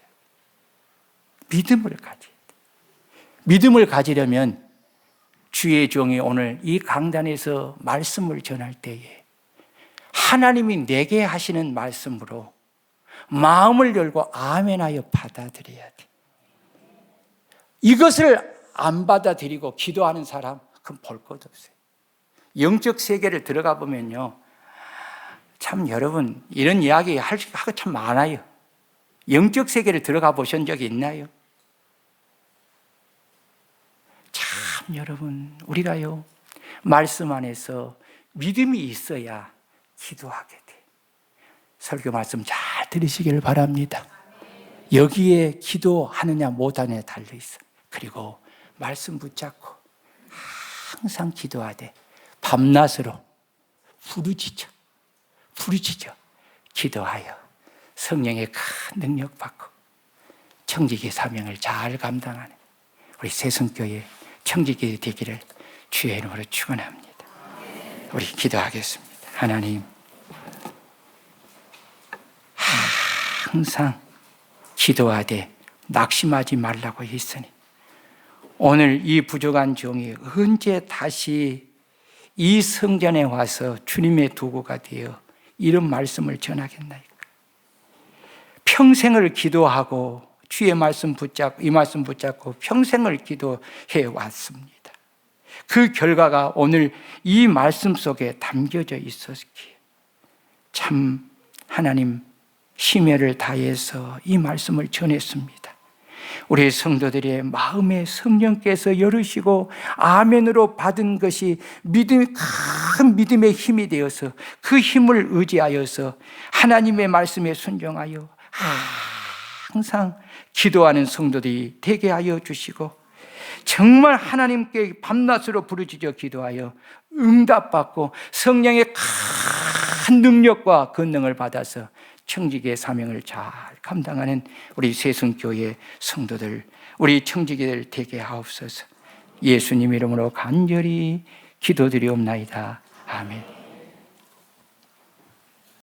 믿음을 가져야 돼요. 믿음을 가지려면 주의 종이 오늘 이 강단에서 말씀을 전할 때에 하나님이 내게 하시는 말씀으로 마음을 열고 아멘하여 받아들여야 돼. 이것을 안 받아들이고 기도하는 사람 그건 볼 것 없어요. 영적 세계를 들어가 보면요, 참 여러분 이런 이야기 하고 참 많아요. 영적 세계를 들어가 보신 적이 있나요? 참 여러분 우리가요 말씀 안에서 믿음이 있어야 기도하게 돼. 설교 말씀 잘 들으시기를 바랍니다. 여기에 기도하느냐 못하느냐 달려있어. 그리고 말씀 붙잡고 항상 기도하되 밤낮으로 부르짖어 기도하여 성령의 큰 능력 받고 청지기 사명을 잘 감당하는 우리 새성교회 청지기 되기를 주의 이름으로 축원합니다. 우리 기도하겠습니다. 하나님, 항상 기도하되 낙심하지 말라고 했으니 오늘 이 부족한 종이 언제 다시 이 성전에 와서 주님의 도구가 되어 이런 말씀을 전하겠나이까? 평생을 기도하고 주의 말씀 붙잡고 이 말씀 붙잡고 평생을 기도해 왔습니다. 그 결과가 오늘 이 말씀 속에 담겨져 있었기에 참 하나님 심혈을 다해서 이 말씀을 전했습니다. 우리 성도들의 마음에 성령께서 열으시고 아멘으로 받은 것이 큰 믿음의 힘이 되어서 그 힘을 의지하여서 하나님의 말씀에 순종하여 항상 기도하는 성도들이 되게 하여 주시고 정말 하나님께 밤낮으로 부르짖어 기도하여 응답받고 성령의 큰 능력과 권능을 받아서 청지기의 사명을 잘 감당하는 우리 새성교회 성도들, 우리 청지기들 되게 하옵소서. 예수님 이름으로 간절히 기도드리옵나이다. 아멘.